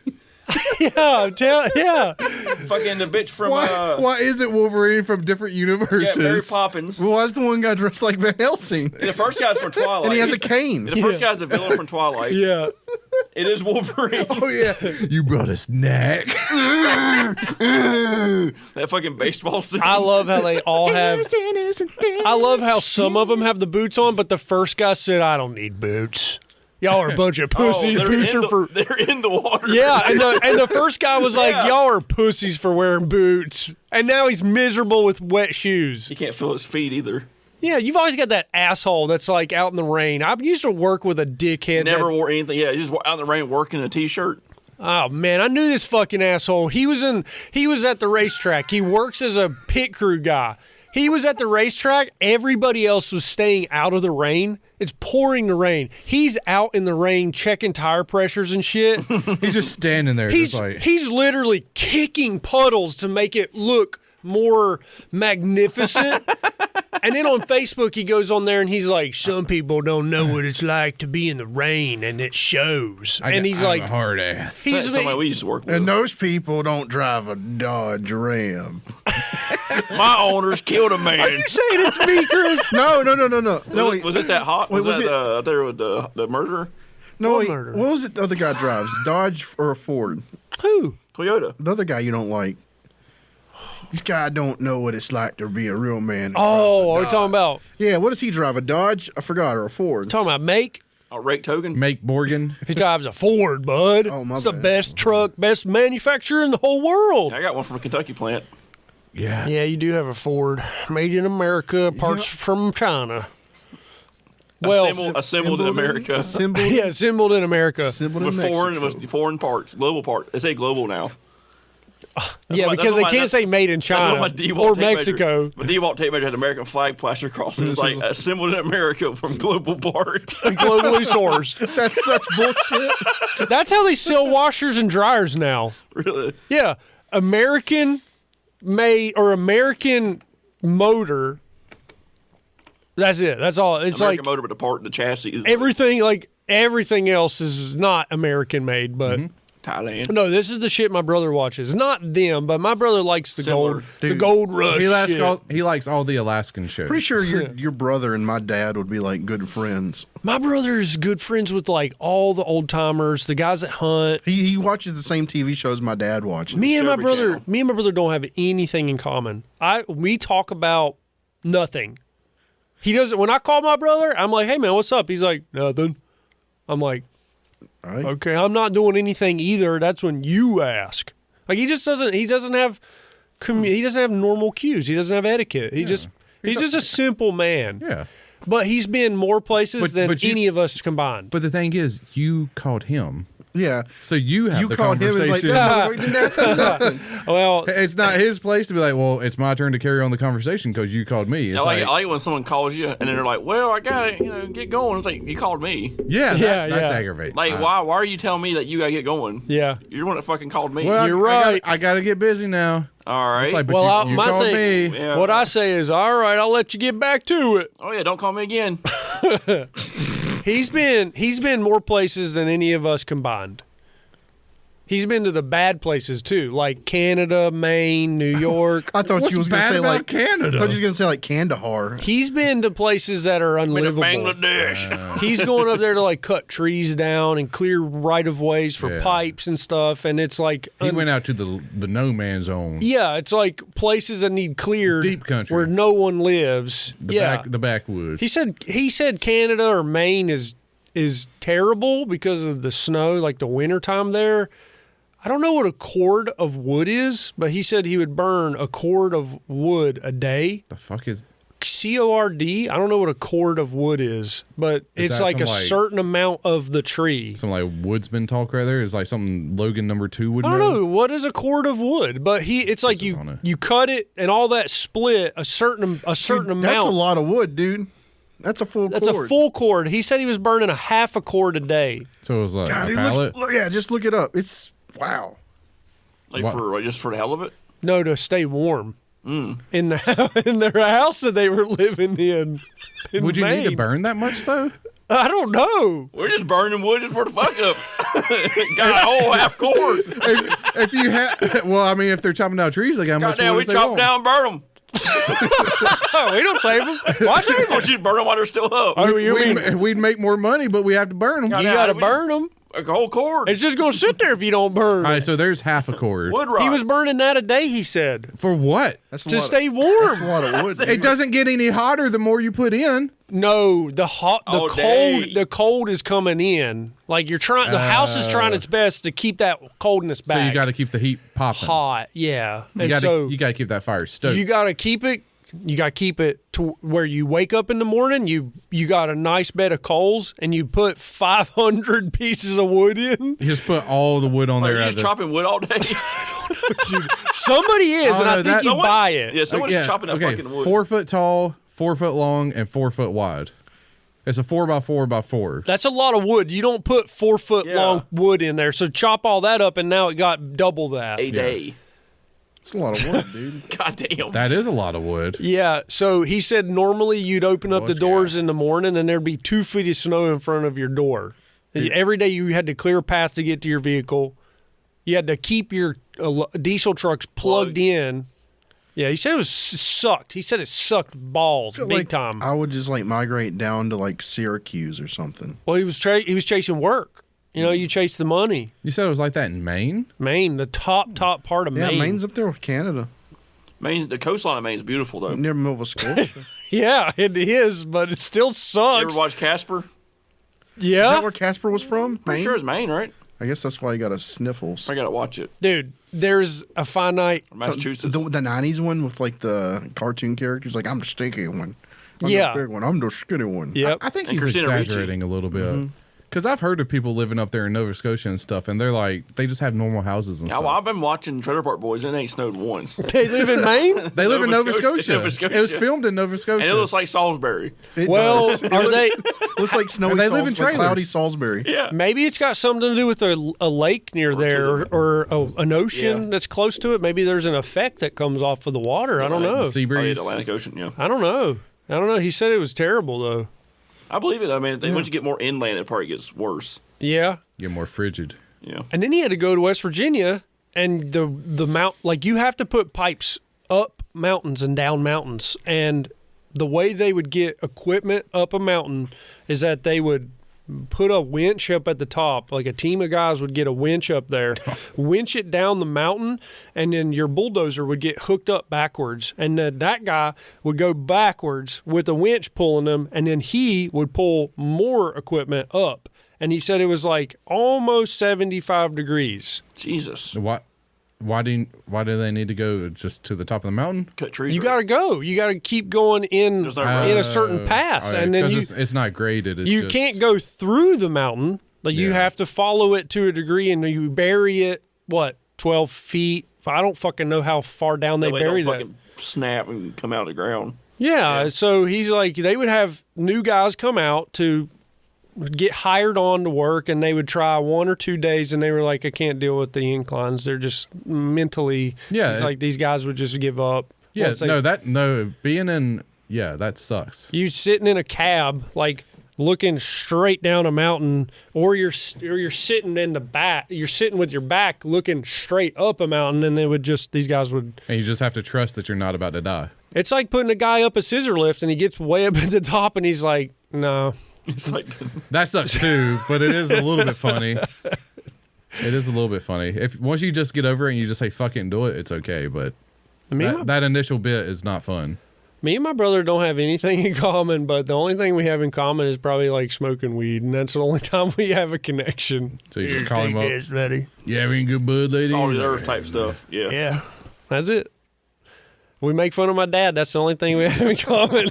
Yeah, Fucking the bitch from Why is it Wolverine from different yeah, Mary universes? Poppins. Well, why's the one guy dressed like Van Helsing? The first guy's from Twilight. And he has a cane. The first guy's the villain from Twilight. yeah. It is Wolverine. Oh, yeah. You brought a snack. That fucking baseball scene. I love how they all have. I love how some of them have the boots on, but the first guy said, "I don't need boots. Y'all are a bunch of pussies. they're Boots in are the, for." they're in the water. Yeah, and the first guy was like, Yeah. "Y'all are pussies for wearing boots," and now he's miserable with wet shoes. He can't feel his feet either. Yeah, you've always got that asshole that's like out in the rain. I used to work with a dickhead. Never that- wore anything. Yeah, just out in the rain working a t-shirt. Oh man, I knew this fucking asshole. He was at the racetrack. He works as a pit crew guy. He was at the racetrack. Everybody else was staying out of the rain. It's pouring the rain. He's out in the rain checking tire pressures and shit. He's just standing there. He's just like, he's literally kicking puddles to make it look more magnificent. And then on Facebook, he goes on there and he's like, "Some people don't know what it's like to be in the rain, and it shows." And he's I'm like, a hard ass. he's Somebody we used to work with. And those people don't drive a Dodge Ram. My owners killed a man. "Are you saying it's me, Chris?" No. Was this that hot? Wait, Was was that out there with the murderer? No, What wait, murder? what was it the other guy drives? Dodge or a Ford? Who? Toyota. The other guy you don't like. This guy don't know what it's like to be a real man. Oh, are we're talking about Yeah, what does he drive? A Dodge? I forgot, or a Ford? talking about make. Rake Togan. Make Morgan. He drives a Ford, bud. Oh, my It's the bad. best truck, best manufacturer in the whole world. I got one from a Kentucky plant. Yeah. Yeah, you do have a Ford, made in America, parts from China. Well, Assembled in America. Symbol. yeah, assembled in America. Symbol in With Mexico. foreign parts, global parts. They say global now. Yeah, what- because that's they what can't say made in That's China what my D-Walt or tape Mexico. Measure, my D-Walt tape measure has American flag plastered across it. It's like assembled in America from global parts. Globally sourced. That's such bullshit. That's how they sell washers and dryers now. Really? Yeah, American made or American motor. That's it. That's all. It's American like motor, but the part, the chassis is everything else is not American made, but. Thailand. No, this is the shit my brother watches. Not them, but my brother likes the Similar. gold rush. He likes all the Alaskan shows. Pretty sure your brother and my dad would be like good friends. My brother's good friends with like all the old timers, the guys that hunt. He watches the same TV shows my dad watches. Me and my Discovery brother don't have anything in common. We talk about nothing. He doesn't. When I call my brother, I'm like, "Hey man, what's up?" He's like, "Nothing." I'm like, All right. "Okay, I'm not doing anything either." That's when you ask. Like he just doesn't. He doesn't have. He doesn't have normal cues. He doesn't have etiquette. He's just a simple man. Yeah. But he's been more places But than you- any of us combined. But the thing is, you called him. Yeah. So you have the called him and like, conversation. "No, didn't ask me nothing." Well, It's not his place to be like, well, it's my turn to carry on the conversation because you called me. It's I like when someone calls you and then they're like, "Well, I gotta, get going." It's like you called me. yeah, Yeah, that's yeah. aggravating. Like, why are you telling me that you gotta get going? yeah. You're the one that fucking called me. Well, You're I right. gotta get busy now. All right. It's like, but Well, you my called thing, me. Yeah. what I say is, all right, I'll let you get back to it. Oh yeah, don't call me again. He's been more places than any of us combined. He's been to the bad places too, like Canada, Maine, New York. I thought What's you was gonna bad say about like Canada? I thought you was gonna say like Kandahar. He's been to places that are Been to unlivable. Bangladesh. He's going up there to like cut trees down and clear right of ways for Yeah. pipes and stuff, and it's like He went out to the no man's zone. yeah, it's like places that need cleared, Deep country. where no one lives. The backwoods. He said Canada or Maine is terrible because of the snow, like the wintertime there. I don't know what a cord of wood is, but he said he would burn a cord of wood a day. The fuck is? CORD. I don't know what a cord of wood is, but Is it's that like a some, like- certain amount of the tree. Some like woodsman talk right there. Is like something Logan #2 would I don't know. know what is a cord of wood, but it's like This is on it. you cut it and all that split a certain amount. That's a lot of wood, dude. That's a full That's cord. a full cord. He said he was burning a half a cord a day. So it was like God, a dude, pallet. yeah, just look it up. It's wow. Like What? for just for the hell of it. No, to stay warm in their house that they were living in Would you need to Maine. burn that much though? I don't know. We're just burning wood just for the fuck up. Got a whole half cord. If you have, well, I mean, if they're chopping down trees, like how much Goddamn, wood we is they chop want? down and burn them. Oh, we don't save them. Why save them? Don't you burn them while they're still up? Oh, you mean We'd make more money, but we have to burn them. God, you Yeah, got to we- burn them? Like a whole cord. It's just going to sit there if you don't burn. All right, so there's half a cord. Wood rot. He was burning that a day, he said, For what? That's a to lot stay Of, warm. that's a lot of wood. It dude. doesn't get any hotter the more you put in. No, the All cold, day. the cold is coming in. Like you're trying, the house is trying its best to keep that coldness back. So you got to keep the heat popping. hot, yeah. You And got so to keep that fire stoked. you got to keep it. You got to keep it to where you wake up in the morning. You got a nice bed of coals, and you put 500 pieces of wood in. You just put all the wood on Like, there. you at just the- chopping wood all day. Dude, somebody is, Oh, and no, I think that- you Someone- buy it. Yeah, someone's chopping that okay, fucking wood. 4 foot tall, 4 foot long, and 4 foot wide. It's a 4x4x4. That's a lot of wood. You don't put 4 foot Yeah. long wood in there. So chop all that up, and now it got double that. A day. It's a lot of wood, dude. God damn. That is a lot of wood. Yeah, so he said normally you'd open up the Boy doors Scout. in the morning and there'd be 2 feet of snow in front of your door. Every day you had to clear a path to get to your vehicle. You had to keep your diesel trucks plugged in. Yeah, he said it sucked. He said it sucked balls big Like, time. I would just like migrate down to like Syracuse or something. Well, he was chasing work. You know, you chase the money. You said it was like that in Maine? Maine, the top part of Yeah, Maine. Maine's up there with Canada, Maine's, the coastline of Maine's beautiful though. near Nova Scotia. Yeah, it is, but it still You sucks. ever watch Casper? Is that Yeah, where Casper was from? Pretty Maine? sure it's Maine, right? I guess that's why you got a sniffles. I gotta watch it. dude, there's a finite. Or Massachusetts. The 90s one with like the cartoon characters, like I'm the stinky one. I'm Yeah. the big one. I'm the skinny one. Yep. I think And he's Christina Ricci. exaggerating a little bit. Because I've heard of people living up there in Nova Scotia and stuff, and they're like, they just have normal houses and Yeah, stuff. well, I've been watching Trailer Park Boys and it ain't snowed once. And They live in Maine? They live in Nova Nova Scotia. Scotia. Nova Scotia. It was filmed in Nova Scotia. it looks like Salisbury. It Well, does. are they? looks like snowy they live in like cloudy trailers. Salisbury. Yeah. Maybe it's got something to do with a lake near there or an ocean Yeah. that's close to it. Maybe there's an effect that comes off of the water. I don't know. The sea Oh, yeah, breeze. the Atlantic Ocean, yeah. I don't know. He said it was terrible though. I believe it. I mean, once you get more inland, it probably gets worse. Yeah. Get more frigid. Yeah. And then he had to go to West Virginia, and the mount, like you have to put pipes up mountains and down mountains, and the way they would get equipment up a mountain is that they would put a winch up at the top. Like a team of guys would get a winch up there, winch it down the mountain, and then your bulldozer would get hooked up backwards, and then that guy would go backwards with a winch pulling them, and then he would pull more equipment up. And he said it was like almost 75 degrees. Jesus. Why do they need to go just to the top of the mountain? Cut trees. You right? got to go. You got to keep going There's no road. in a certain path, All right, and then 'cause it's not graded. It's you just- can't go through the mountain. Like you have to follow it to a degree, and you bury it 12 feet. I don't fucking know how far down they bury that. Fucking snap and come out of the ground. Yeah, so he's like, they would have new guys come out to get hired on to work, and they would try 1 or 2 days, and they were like, I can't deal with the inclines. They're just mentally. Yeah, it's like these guys would just give up. Yeah, being in. Yeah, that sucks. You sitting in a cab, like looking straight down a mountain, or you're sitting in the back. You're sitting with your back looking straight up a mountain, and these guys would. And you just have to trust that you're not about to die. It's like putting a guy up a scissor lift, and he gets way up at the top, and he's like, no. It's like that sucks too, but it is a little bit funny. It is a little bit funny. If once you just get over it and you just say fuck it and do it, it's okay. But that initial bit is not fun. Me and my brother don't have anything in common, but the only thing we have in common is probably like smoking weed, and that's the only time we have a connection. So you just call him up. Ready? Yeah, we ain't good bud, lady. Solid earth type stuff. Yeah. Yeah. That's it. We make fun of my dad. That's the only thing we have in common.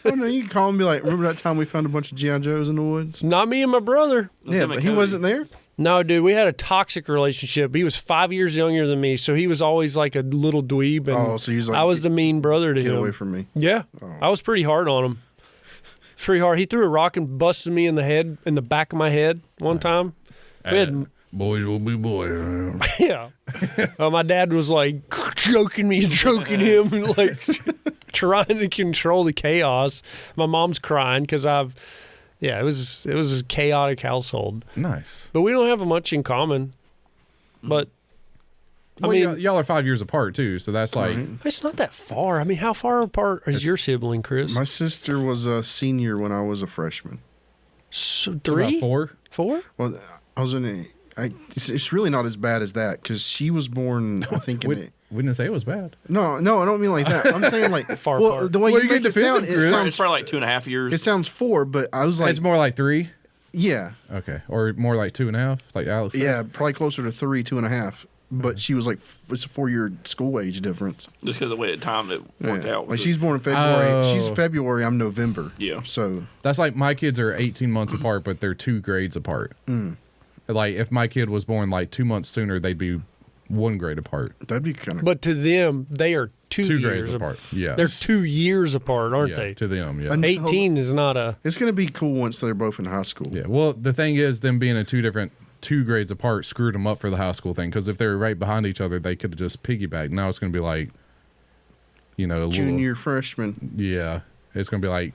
Oh, no, you can call and be like, remember that time we found a bunch of G.I. Joes in the woods? Not me and my brother. Yeah, but he wasn't there? No, dude, we had a toxic relationship. He was 5 years younger than me, so he was always like a little dweeb. And so he's like, I was the mean brother to him. Get away from me. Yeah. I was pretty hard on him. Pretty hard. He threw a rock and busted me in the back of my head one time. We had... Boys will be boys. Yeah. My dad was like choking me and choking him and like trying to control the chaos. My mom's crying because it was a chaotic household. Nice. But we don't have much in common. But I mean, y'all are 5 years apart too, so that's like it's not that far. I mean, how far apart is your sibling, Chris? My sister was a senior when I was a freshman. So 3? about 4. 4? Well, I was in it's really not as bad as that because she was born, I think, we didn't say it was bad. No, I don't mean like that. I'm saying like Far apart. The way Well, you you make get it sound, defensive, it Chris. It's sounds, probably like 2.5 years. it sounds 4, but I was like, It's more like 3. yeah, Okay, or more like 2.5, like Alex said. yeah, probably closer to 3, 2.5. But she was like, it's a 4-year school age difference. Just because of the way the time that worked out. Like she's born in February. Oh. She's February. I'm November. Yeah. So That's like my kids are 18 months apart, but they're 2 grades apart. Like if my kid was born like 2 months sooner, they'd be 1 grade apart. that'd be kind of. But to them, they are 2 grades years apart. Yeah. They're 2 years apart, aren't Yeah, they? to them, yeah. And- 18 is not a. It's gonna be cool once they're both in high school. Yeah. Well, the thing is, them being in 2 grades apart screwed them up for the high school thing. Because if they were right behind each other, they could have just piggybacked. Now it's going to be like, a Junior, freshman. little. Yeah. It's going to be like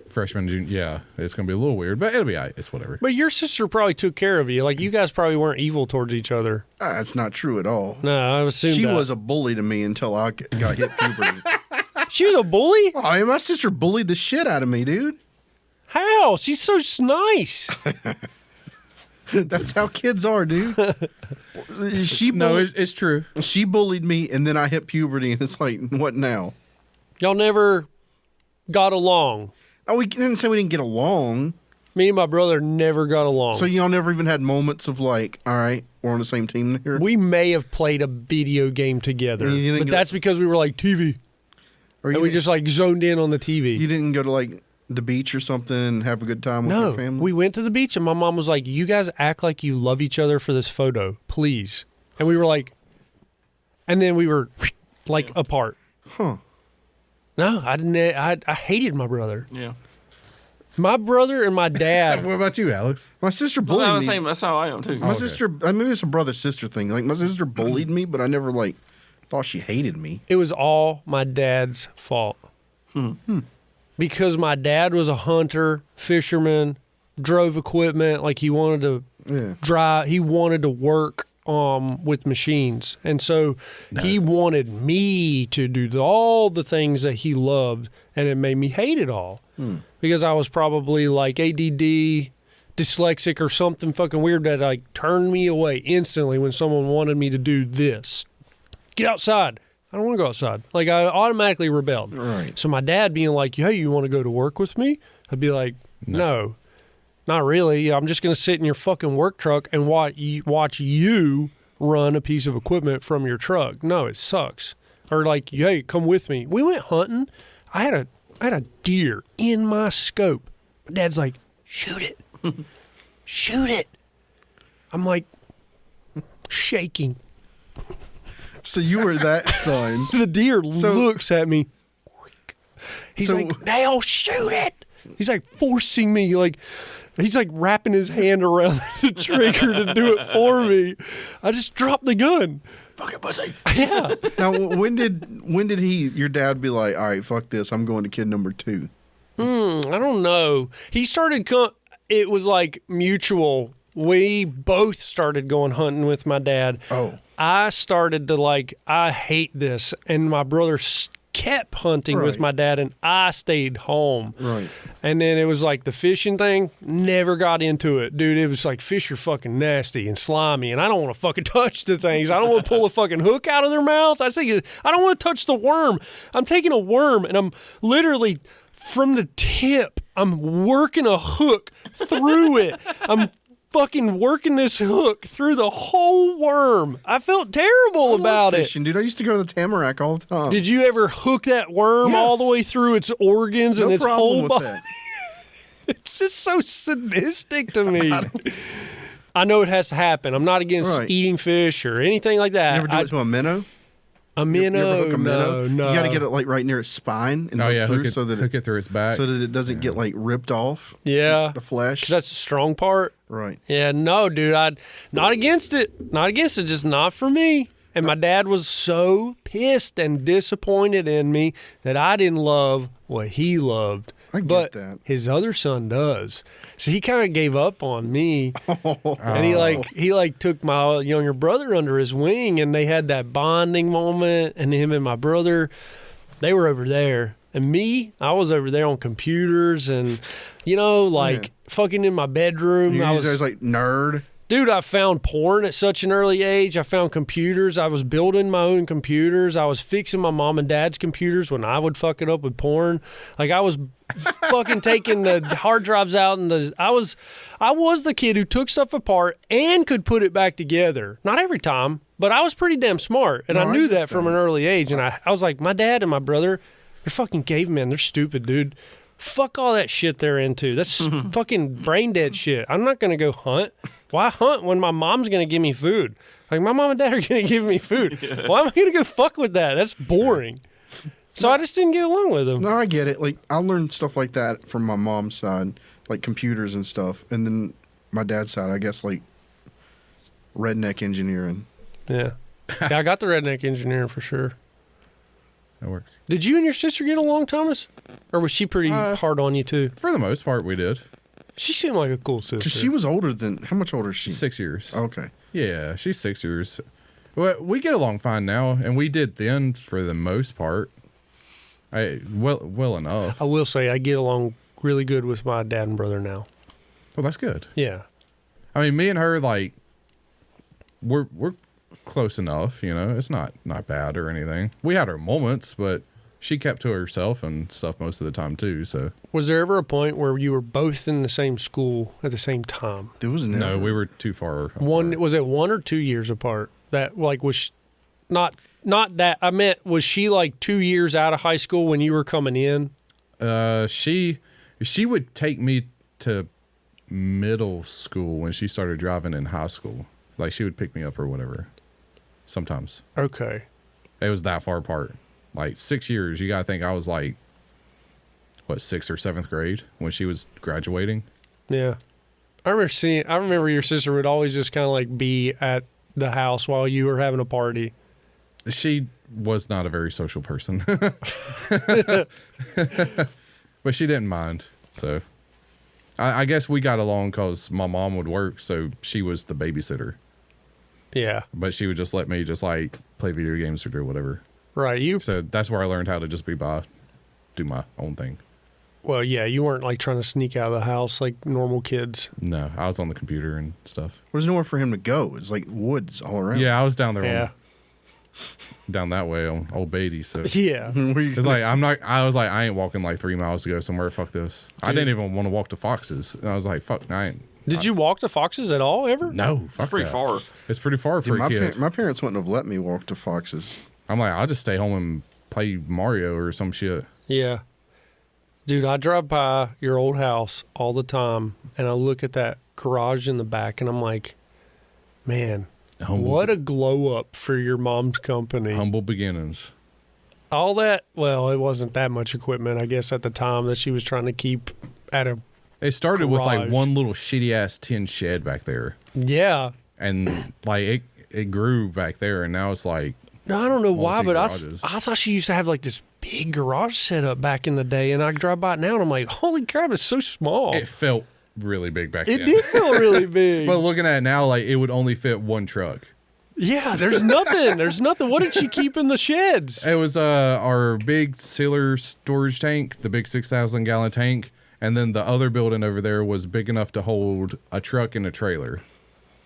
freshman, junior. Yeah. It's going to be a little weird, but it'll be all right. It's whatever. But your sister probably took care of you. Like you guys probably weren't evil towards each other. That's not true at all. No, I assumed She that. was a bully to me until I got hit puberty. She was a bully? Oh, my sister bullied the shit out of me, dude. How? She's so nice. That's how kids are, dude. No, it's true. She bullied me, and then I hit puberty, and it's like, what now? Y'all never got along. Oh, we didn't say we didn't get along. Me and my brother never got along. So y'all never even had moments of like, all right, we're on the same team here. We may have played a video game together, And you didn't but go- that's because we were like TV. Or And we just like zoned in on the TV. you didn't go to like the beach or something and have a good time with your No, family. we went to the beach and my mom was like, you guys act like you love each other for this photo, please. And we were like, and then we were like apart. Huh. No, I didn't. I hated my brother. Yeah. My brother and my dad. What about you, Alex? My sister Well, bullied I'm me. saying that's how I am too. My sister, maybe it's a brother sister thing. Like my sister bullied me, but I never like thought she hated me. It was all my dad's fault. Because my dad was a hunter, fisherman, drove equipment. Like he wanted to drive. He wanted to work with machines, and so he wanted me to do all the things that he loved, and it made me hate it all because I was probably like ADD, dyslexic, or something fucking weird that like turned me away instantly when someone wanted me to do this. Get outside. I don't want to go outside. Like I automatically rebelled. Right. So my dad being like, "Hey, you want to go to work with me?" I'd be like, "No, not really. I'm just going to sit in your fucking work truck and watch you run a piece of equipment from your truck. No, it sucks." Or like, "Hey, come with me." We went hunting. I had a deer in my scope. My dad's like, "Shoot it, shoot it." I'm like shaking. So you were that son. The deer looks at me. He's So- like, now shoot it. He's like forcing me, like he's like wrapping his hand around the trigger to do it for me. I just dropped the gun. Fucking pussy. Yeah. Now, when did your dad be like, all right, fuck this, I'm going to kid number 2? I don't know. He started, it was like mutual. We both started going hunting with my dad. Oh. I started to like, I hate this. And my brother kept hunting with Right. my dad, and I stayed home. Right. And then it was like the fishing thing, never got into it. Dude, it was like fish are fucking nasty and slimy, and I don't want to fucking touch the things. I don't want to pull a fucking hook out of their mouth. I don't want to touch the worm. I'm taking a worm, and I'm literally from the tip, I'm working a hook through it. I'm fucking working this hook through the whole worm. I felt terrible about it. Fishing, dude. I used to go to the Tamarack all the time. Did you ever hook that worm all the Yes. way through its organs no and its problem whole with body? that. It's just so sadistic to me. I know it has to happen. I'm not against Right. eating fish or anything like that. You ever do it to a minnow? A You ever minnow? hook a minnow? No. You got to get it like right near its spine and Oh hook yeah, through hook it, so that hook it through its back. so that it doesn't get like ripped off. Yeah. The flesh. Because that's the strong part. Right. Yeah, no, dude. I'd not against it. Not against it, just not for me. And my dad was so pissed and disappointed in me that I didn't love what he loved. I get but that. his other son does. So he kind of gave up on me. And he took my younger brother under his wing, and they had that bonding moment, and him and my brother, they were over there. And me, I was over there on computers and, fucking in my bedroom. You guys like nerd. Dude, I found porn at such an early age. I found computers. I was building my own computers. I was fixing my mom and dad's computers when I would fuck it up with porn. Like I was fucking taking the hard drives out, and I was the kid who took stuff apart and could put it back together. Not every time, but I was pretty damn smart, and No, I I knew get that from an early age. And I was like, my dad and my brother, they're fucking cavemen. They're stupid, dude. Fuck all that shit they're into. That's fucking brain dead shit. I'm not going to go hunt. Why hunt when my mom's going to give me food? Like, my mom and dad are going to give me food. Yeah. Why am I going to go fuck with that? That's boring. So I just didn't get along with them. No, I get it. Like, I learned stuff like that from my mom's side, like computers and stuff. And then my dad's side, I guess, like redneck engineering. Yeah. Yeah, I got the redneck engineering for sure. That works. Did you and your sister get along, Thomas? Or was she pretty hard on you, too? For the most part, we did. She seemed like a cool sister. Because she was older than, how much older is she? 6 years. Okay. Yeah, she's 6 years. Well, we get along fine now, and we did then for the most part. Well enough. I will say I get along really good with my dad and brother now. Well, that's good. Yeah. I mean, me and her, like, we're close enough, you know. It's not bad or anything. We had our moments, but she kept to herself and stuff most of the time too. So was there ever a point where you were both in the same school at the same time? There was never. no, we were too far apart. Was it 1 or 2 years apart? That like was not that I meant was she like 2 years out of high school when you were coming in? She would take me to middle school when she started driving in high school. Like she would pick me up or whatever. Sometimes. Okay. It was that far apart. Like 6 years. You gotta think I was like, what, 6th or 7th grade when she was graduating. Yeah. I remember your sister would always just kind of like be at the house while you were having a party. She was not a very social person. But she didn't mind. So I guess we got along because my mom would work, so she was the babysitter. Yeah. But she would just let me just like play video games or do whatever. Right. So that's where I learned how to just do my own thing. Well, yeah, you weren't like trying to sneak out of the house like normal kids. No, I was on the computer and stuff. There's nowhere for him to go. It's like woods all around. Yeah, I was down there. Yeah. Down that way on Old Beatty. So Yeah. it's like I was like, I ain't walking like 3 miles to go somewhere. Fuck this. I didn't even want to walk to Fox's. And I was like, fuck, I ain't. Did you walk to Fox's at all ever? No, fuck Pretty that. far. It's pretty far for Dude, a kid. my parents wouldn't have let me walk to Fox's. I'm like, I'll just stay home and play Mario or some shit. Yeah. Dude, I drive by your old house all the time and I look at that garage in the back and I'm like, Man, Humble- what a glow up for your mom's company. Humble beginnings. All that, well, it wasn't that much equipment, I guess, at the time that she was trying to keep at a, It started with like Garage. one little shitty ass tin shed back there, yeah. and like it grew back there, and now it's like No, I don't know why, but Multi-garages. I thought she used to have like this big garage set up back in the day, and I drive by it now, and I'm like, holy crap, it's so small. it felt really big back It then. did feel really big. But looking at it now, like it would only fit one truck. Yeah, there's nothing. There's nothing. What did she keep in the sheds? It was our big sealer storage tank, the big 6,000 gallon tank, and then the other building over there was big enough to hold a truck and a trailer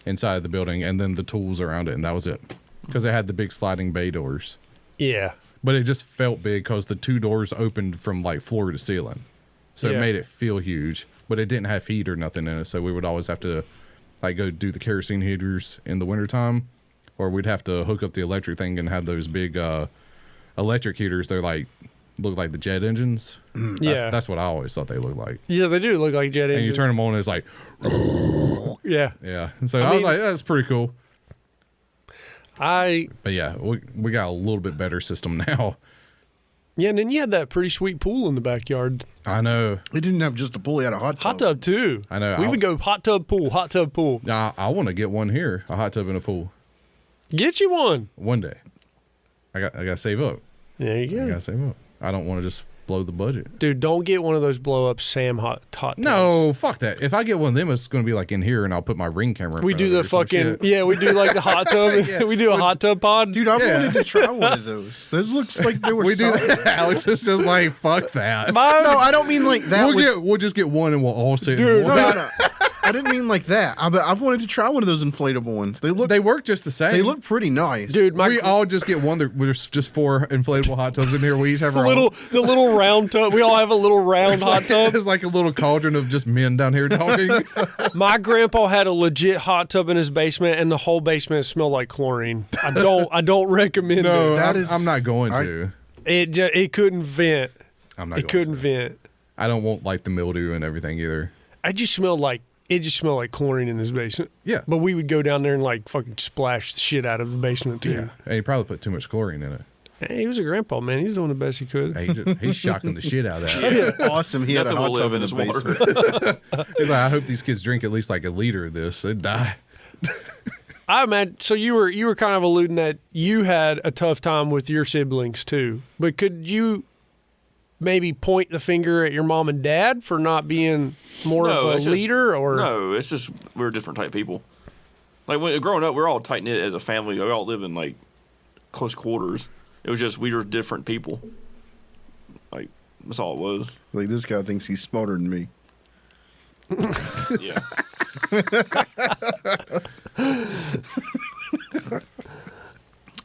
inside the building, and then the tools around it, and that was it. Because it had the big sliding bay doors, Yeah. but it just felt big because the two doors opened from like floor to ceiling, so Yeah. it made it feel huge. But it didn't have heat or nothing in it, so we would always have to like go do the kerosene heaters in the wintertime, or we'd have to hook up the electric thing and have those big electric heaters. They're like look like the jet engines. Yeah. That's what I always thought they looked like. Yeah, they do look like jet engines. And you turn them on, and it's like, Yeah. yeah. And so I was mean- like, that's pretty cool. Yeah, But yeah, we got a little bit better system now. and then you had that pretty sweet pool in the backyard. I know. He didn't have just a pool; he had a hot tub. Hot tub, too. I know. We would go hot tub, pool, hot tub, pool. I want to get one here, a hot tub and a pool, Get you one. one day. I got to save up. There you I go. got to save up. I don't want to just blow the budget. Dude, don't get one of those blow up Sam hot tubs. No, fuck that. If I get one of them, it's going to be like in here, and I'll put my Ring camera. In We front do of it the or some fucking, shit. yeah, we do like the hot tub. We do a hot tub pod. Dude, I wanted to try one of those. Those looks like they were. We do solid. that. Alex is just like fuck that. No, I don't mean like that. We'll just get one, and we'll all sit. Dude, in no, one. no, no. I didn't mean like that. I've wanted to try one of those inflatable ones. They They work just the same. look pretty nice, Dude, We all just get one. There's just 4 inflatable hot tubs in here. We each have our own. the little round tub. We all have a little round hot tub. It's like a little cauldron of just men down here talking. My grandpa had a legit hot tub in his basement, and the whole basement smelled like chlorine. I don't recommend No, it. That I'm is- not going I- to. It couldn't vent. I'm not. It going couldn't to. vent. I don't want like the mildew and everything either. It just smelled like chlorine in his basement. Yeah. But we would go down there and like fucking splash the shit out of the basement too. And he probably put too much chlorine in it. Hey, he was a grandpa, man. He's doing the best he could. Hey, he's shocking the shit out of that. That's awesome. He had a Nothing hot will tub live in in his his water. basement. He's like, I hope these kids drink at least like a liter of this. They'd die. I imagine. So you were kind of alluding that you had a tough time with your siblings too. But could you maybe point the finger at your mom and dad for not being more No, of a it's just- leader? Or No, it's just we're different type people. Like when growing up, we're all tight knit as a family. We all live in like close quarters. It was just we were different people. Like that's all it was. Like this guy thinks he's smarter than me. Yeah.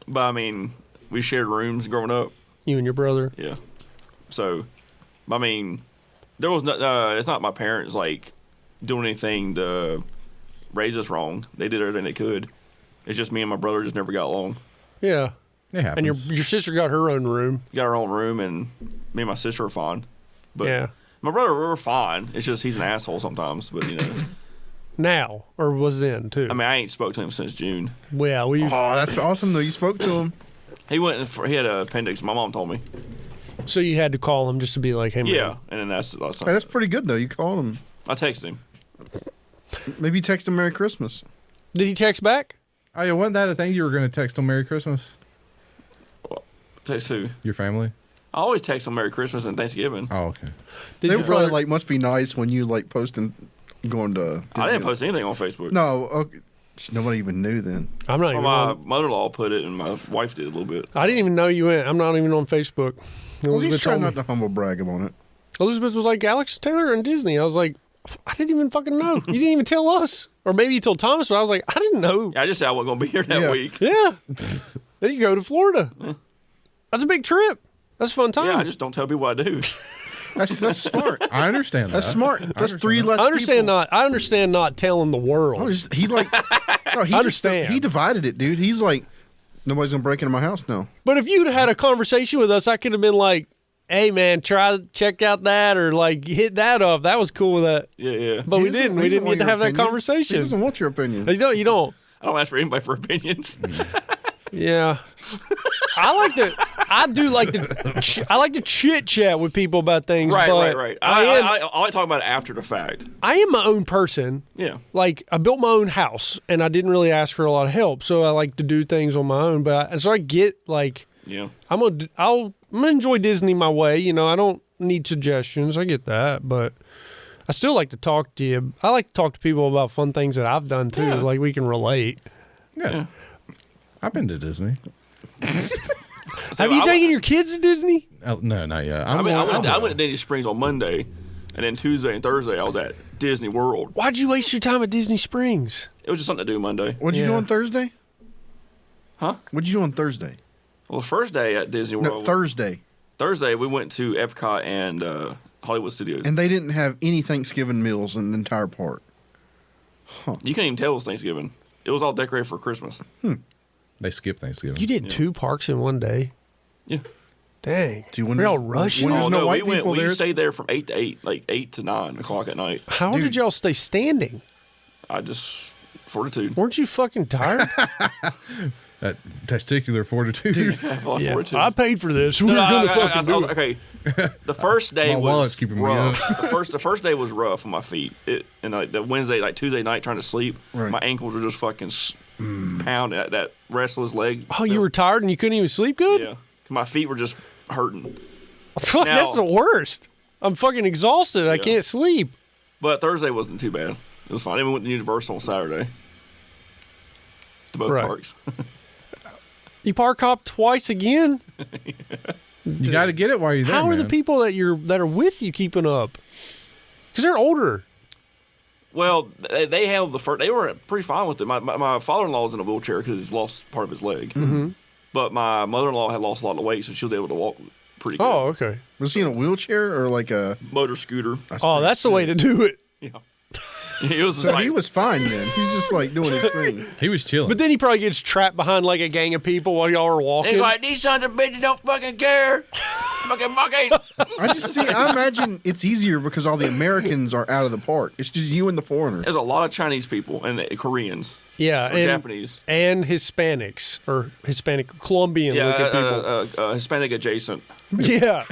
But I mean, we shared rooms growing up. you and your brother? Yeah. So, I mean, there was no. It's not my parents like doing anything to raise us wrong. They did everything they could. It's just me and my brother just never got along. Yeah. It happens. And your sister got her own room. Got our own room, and me and my sister are fine. But Yeah. my brother, we're fine. It's just he's an asshole sometimes. But you know, Now or was then too. I mean, I ain't spoke to him since June. Well, we. Oh, that's awesome though. You spoke to him. He went. He had an appendix. My mom told me. So you had to call him just to be like, hey man. Yeah, and then that's the last Hey, time. that's pretty good though. You called him. I texted him. Maybe text him Merry Christmas. Did he text back? Oh yeah, wasn't that a thing you were going to text on Merry Christmas? Text who? Your family? I always text him Merry Christmas and Thanksgiving. Oh okay. Did They your were probably brother- like, must be nice when you like posting, going to. I didn't Disneyland. post anything on Facebook. No, okay. Nobody even knew then. I'm not Well, even. my on, mother-in-law put it, and my wife did a little bit. I didn't even know you went. I'm not even on Facebook. Well, Elizabeth he's trying told not me. to humble brag on it. Elizabeth was like, Alex Taylor and Disney. I was like, I didn't even fucking know. You didn't even tell us. Or maybe you told Thomas, but I was like, I didn't know. Yeah, I just said I wasn't going to be here that Yeah. week. Yeah. Then you go to Florida. That's a big trip. That's a fun time. Yeah, I just don't tell people I do. That's smart. I understand that. That's smart. That's understand 3 that. less. I understand not telling the world. No, he like. No, he I understand. He divided it, dude. He's like, nobody's gonna break into my house now. But if you'd had a conversation with us, I could have been like, hey man, check out that, or like hit that up. That was cool with that. Yeah, yeah. But we He doesn't- didn't. he We doesn't didn't want get to your have that opinions. conversation. He doesn't want your opinion. You don't. I don't ask for anybody for opinions. Yeah. I like to chit chat with people about things. But Right. I like talking about it after the fact. am my own person. Yeah. Like I built my own house and I didn't really ask for a lot of help, so I like to do things on my own. But so I get like, Yeah. I'm gonna enjoy Disney my way. You know, I don't need suggestions. I get that, but I still like to talk to you. I like to talk to people about fun things that I've done too. Yeah. Like we can relate. Yeah. I've been to Disney. Have you taken your kids to Disney? Oh, no, not yet. I went to Disney Springs on Monday, and then Tuesday and Thursday I was at Disney World. Why'd you waste your time at Disney Springs? It was just something to do Monday. What'd you do Yeah. on Thursday? Huh? What'd you do on Thursday? Well, the first day at Disney No, World. Thursday. Thursday we went to Epcot and Hollywood Studios. And they didn't have any Thanksgiving meals in the entire park. You can't even tell it was Thanksgiving. It was all decorated for Christmas. They skipped Thanksgiving. You did 2 parks in one day. Yeah. Dang. See, when We're all there's- rushing. when there's no white we people we there. stayed there from 8 to 8, like 8 to 9 o'clock at night. How Dude. did y'all stay standing? I just fortitude. Weren't you fucking tired? That testicular fortitude. I feel like Yeah. fortitude. I paid for this. We're No, gonna fucking do it. okay. The first day My wallet's was keeping me rough. up. The first day was rough on my feet. And like the Tuesday night trying to sleep, Right. my ankles were just fucking pounding at that restless leg. Oh, you were tired and you couldn't even sleep good? Yeah. My feet were just hurting. Fuck, Now- that's the worst. I'm fucking exhausted. I Yeah. can't sleep. But Thursday wasn't too bad. It was fine. Then we went to Universal on Saturday. To both Right. parks. You park hop twice again? You got to get it while you're there. How are the man. people that are with you keeping up? Because they're older. Well, they handled the first. They were pretty fine with it. My father-in-law's in a wheelchair because he's lost part of his leg. Mm-hmm. But my mother-in-law had lost a lot of weight, so she was able to walk pretty good. Oh, okay. Was he in a wheelchair or like a? Motor scooter. Oh, that's the way to do it. Yeah. It was So like, he was fine then. He's just like doing his thing. He was chilling. But then he probably gets trapped behind like a gang of people while y'all are walking. he's like, these sons of bitches don't fucking care. Fucking monkeys. I imagine it's easier because all the Americans are out of the park. It's just you and the foreigners. There's a lot of Chinese people and Koreans. yeah, Or Japanese. and Hispanics or Hispanic Colombian looking people. Hispanic adjacent. yeah.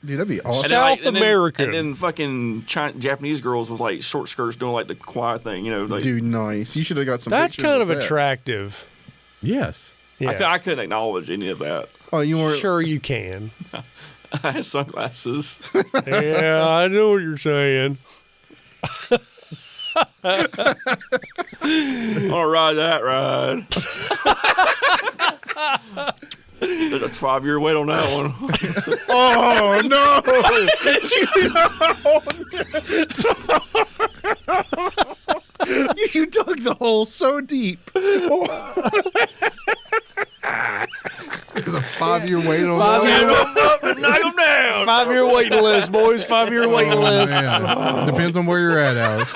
Dude, that'd be awesome. And South and American. And then fucking Japanese girls with like short skirts doing like the choir thing, you know. Like, Dude, nice. You should have got some. That's pictures kind of that. attractive. yes. Yes. I couldn't acknowledge any of that. Oh, you weren't. Sure you can. I had sunglasses. Yeah, I know what you're saying. I want to ride that ride. There's a 5-year wait on that one. Oh no! You dug the hole so deep. There's a 5-year wait on that. Knock them down. 5-year waiting list, boys. 5-year waiting Oh, list. man. Depends on where you're at, Alex.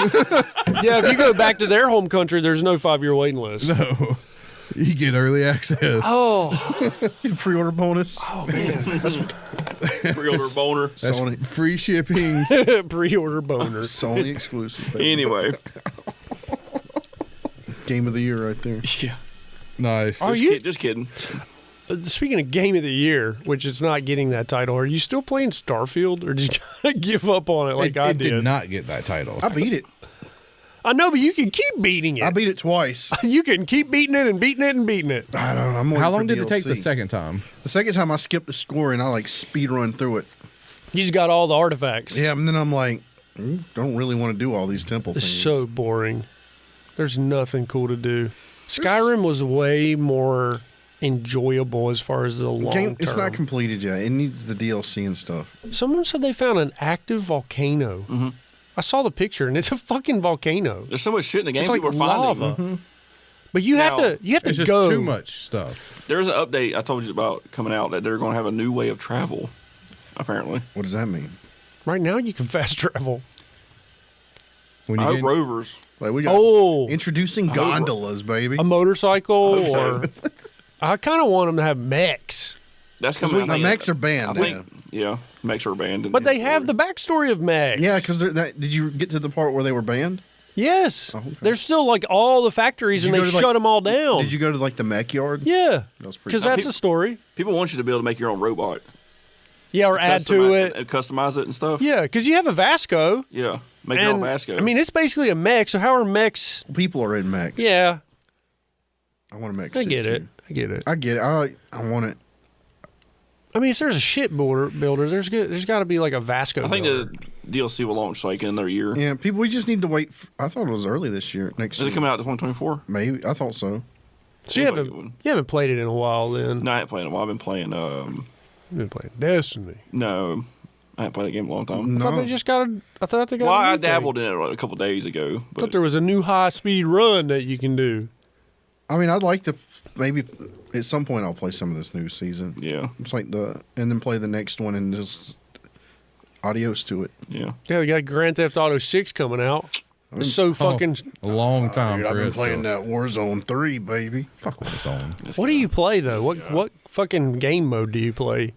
Yeah, if you go back to their home country, there's no 5-year waiting list. No. You get early access. Oh, Pre-order bonus. oh man. Pre-order boner. That's Sony. free shipping. Pre-order boner. Sony exclusive. baby. Anyway. Game of the year right there. Yeah. Nice. Are you? Just kidding. Speaking of game of the year, which is not getting that title, are you still playing Starfield, or did you kind of give up on it like I it did? did not get that title. I beat it. I know, but you can keep beating it. I beat it twice. You can keep beating it and beating it and beating it. I don't know. I'm waiting How for long did it take DLC. the second time? The second time I skipped the score and I like speed run through it. You just got all the artifacts. Yeah, and then I'm like, don't really want to do all these temple It's things. so boring. There's nothing cool to do. Skyrim was way more enjoyable as far as the long Game, it's term. not completed yet. It needs the DLC and stuff. Someone said they found an active volcano. Mm-hmm. I saw the picture, and it's a fucking volcano. There's so much shit in the game It's like people are finding. lava. But you have Now, to It's just go. too much stuff. There's an update I told you about coming out that they're going to have a new way of travel, apparently. What does that mean? Right now, you can fast travel. When I you hope get, rovers. Like we got Oh, introducing gondolas, baby. a motorcycle, I or hope I kind of want them to have mechs. That's coming. The I think- mechs are I banned. think, yeah, mechs are banned. But they have the backstory of mechs. Yeah, because did you get to the part where they were banned? Yes. Oh, okay. There's still like all the factories, and Did you they go to, shut them all down. Did you go to like the mech yard? Yeah. That was pretty Because cool. that's a story. People want you to be able to make your own robot. Yeah, or add to Customize it. and customize it and stuff. Yeah, because you have a Vasco. Yeah. Make your own Vasco. I mean, it's basically a mech. So how are mechs? People are in mechs. Yeah, I want a mech. I suit, get it. too. I get it. I get it. I want it. I mean, if there's a shit builder, there's got to be like a Vasco. I think builder. the DLC will launch like in another year. Yeah, people. We just need to wait. I thought it was early this year. Next Is year. it coming out to 2024? Maybe. I thought so. So you haven't played it in a while then. No, I haven't played it. Well, I've been playing. You've been playing Destiny. No, I haven't played that game in a long time. I thought they just got a. I thought they got. Well, a new I dabbled thing. in it like a couple days ago. I But thought there was a new high speed run that you can do. I mean, I'd like to maybe at some point I'll play some of this new season. yeah, It's like and then play the next one and just adios to it. yeah. Yeah, we got Grand Theft Auto 6 coming out. It's so fucking. A long time Dude, I've for been it. playing Still. that Warzone 3, baby. Fuck what's on. What do you play though? What fucking game mode do you play?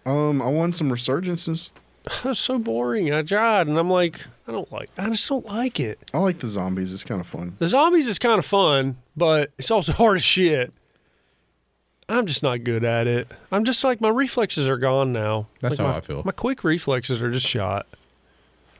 I won some resurgences. That's so boring. I tried, and I'm like, I just don't like it. I like the zombies. It's kind of fun. The zombies is kind of fun, but it's also hard as shit. I'm just not good at it. I'm just like, my reflexes are gone now. That's Like, how my- I feel. My quick reflexes are just shot.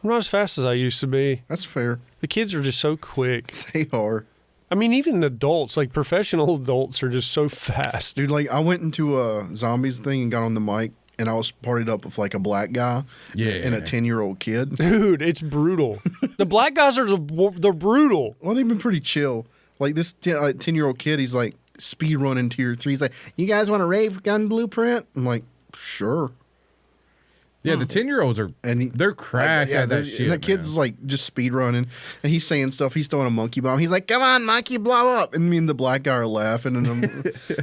I'm not as fast as I used to be. That's fair. The kids are just so quick. They are. I mean, even adults, like professional adults, are just so fast. Dude, like, I went into a zombies thing and got on the mic, and I was partied up with, like, a black guy Yeah. and a 10-year-old kid. Dude, it's brutal. The black guys are they're brutal. Well, they've been pretty chill. Like, this 10-year-old kid, he's, like, speed running Tier 3. He's like, you guys want a rave gun blueprint? I'm like, sure. Yeah, the 10-year-olds are they're cracked at that shit. And the kid's like just speed running, and he's saying stuff. He's throwing a monkey bomb. He's like, "Come on, monkey, blow up!" And me and the black guy are laughing, and I'm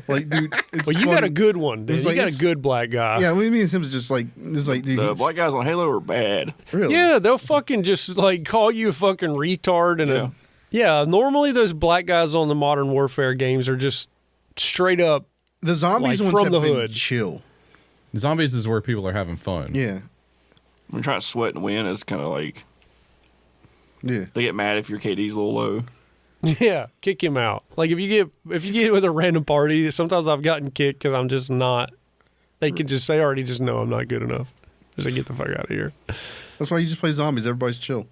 like, "Dude, it's Well, you funny. got a good one, dude. It's You like, got a it's- good black guy. Yeah, me and him's just like, it's like, dude, The he's- black guys on Halo are bad. really? Yeah, they'll fucking just like call you a fucking retard and yeah. Normally those black guys on the Modern Warfare games are just straight up. The zombies Like, ones from have the been hood. chill. Zombies is where people are having fun. Yeah, When trying to sweat and win, it's kind of like yeah. they get mad if your KD's a little low. Yeah, kick him out. Like if you get with a random party, sometimes I've gotten kicked because I'm just not. They already just know I'm not good enough. Just like, get the fuck out of here. That's why you just play zombies. Everybody's chill.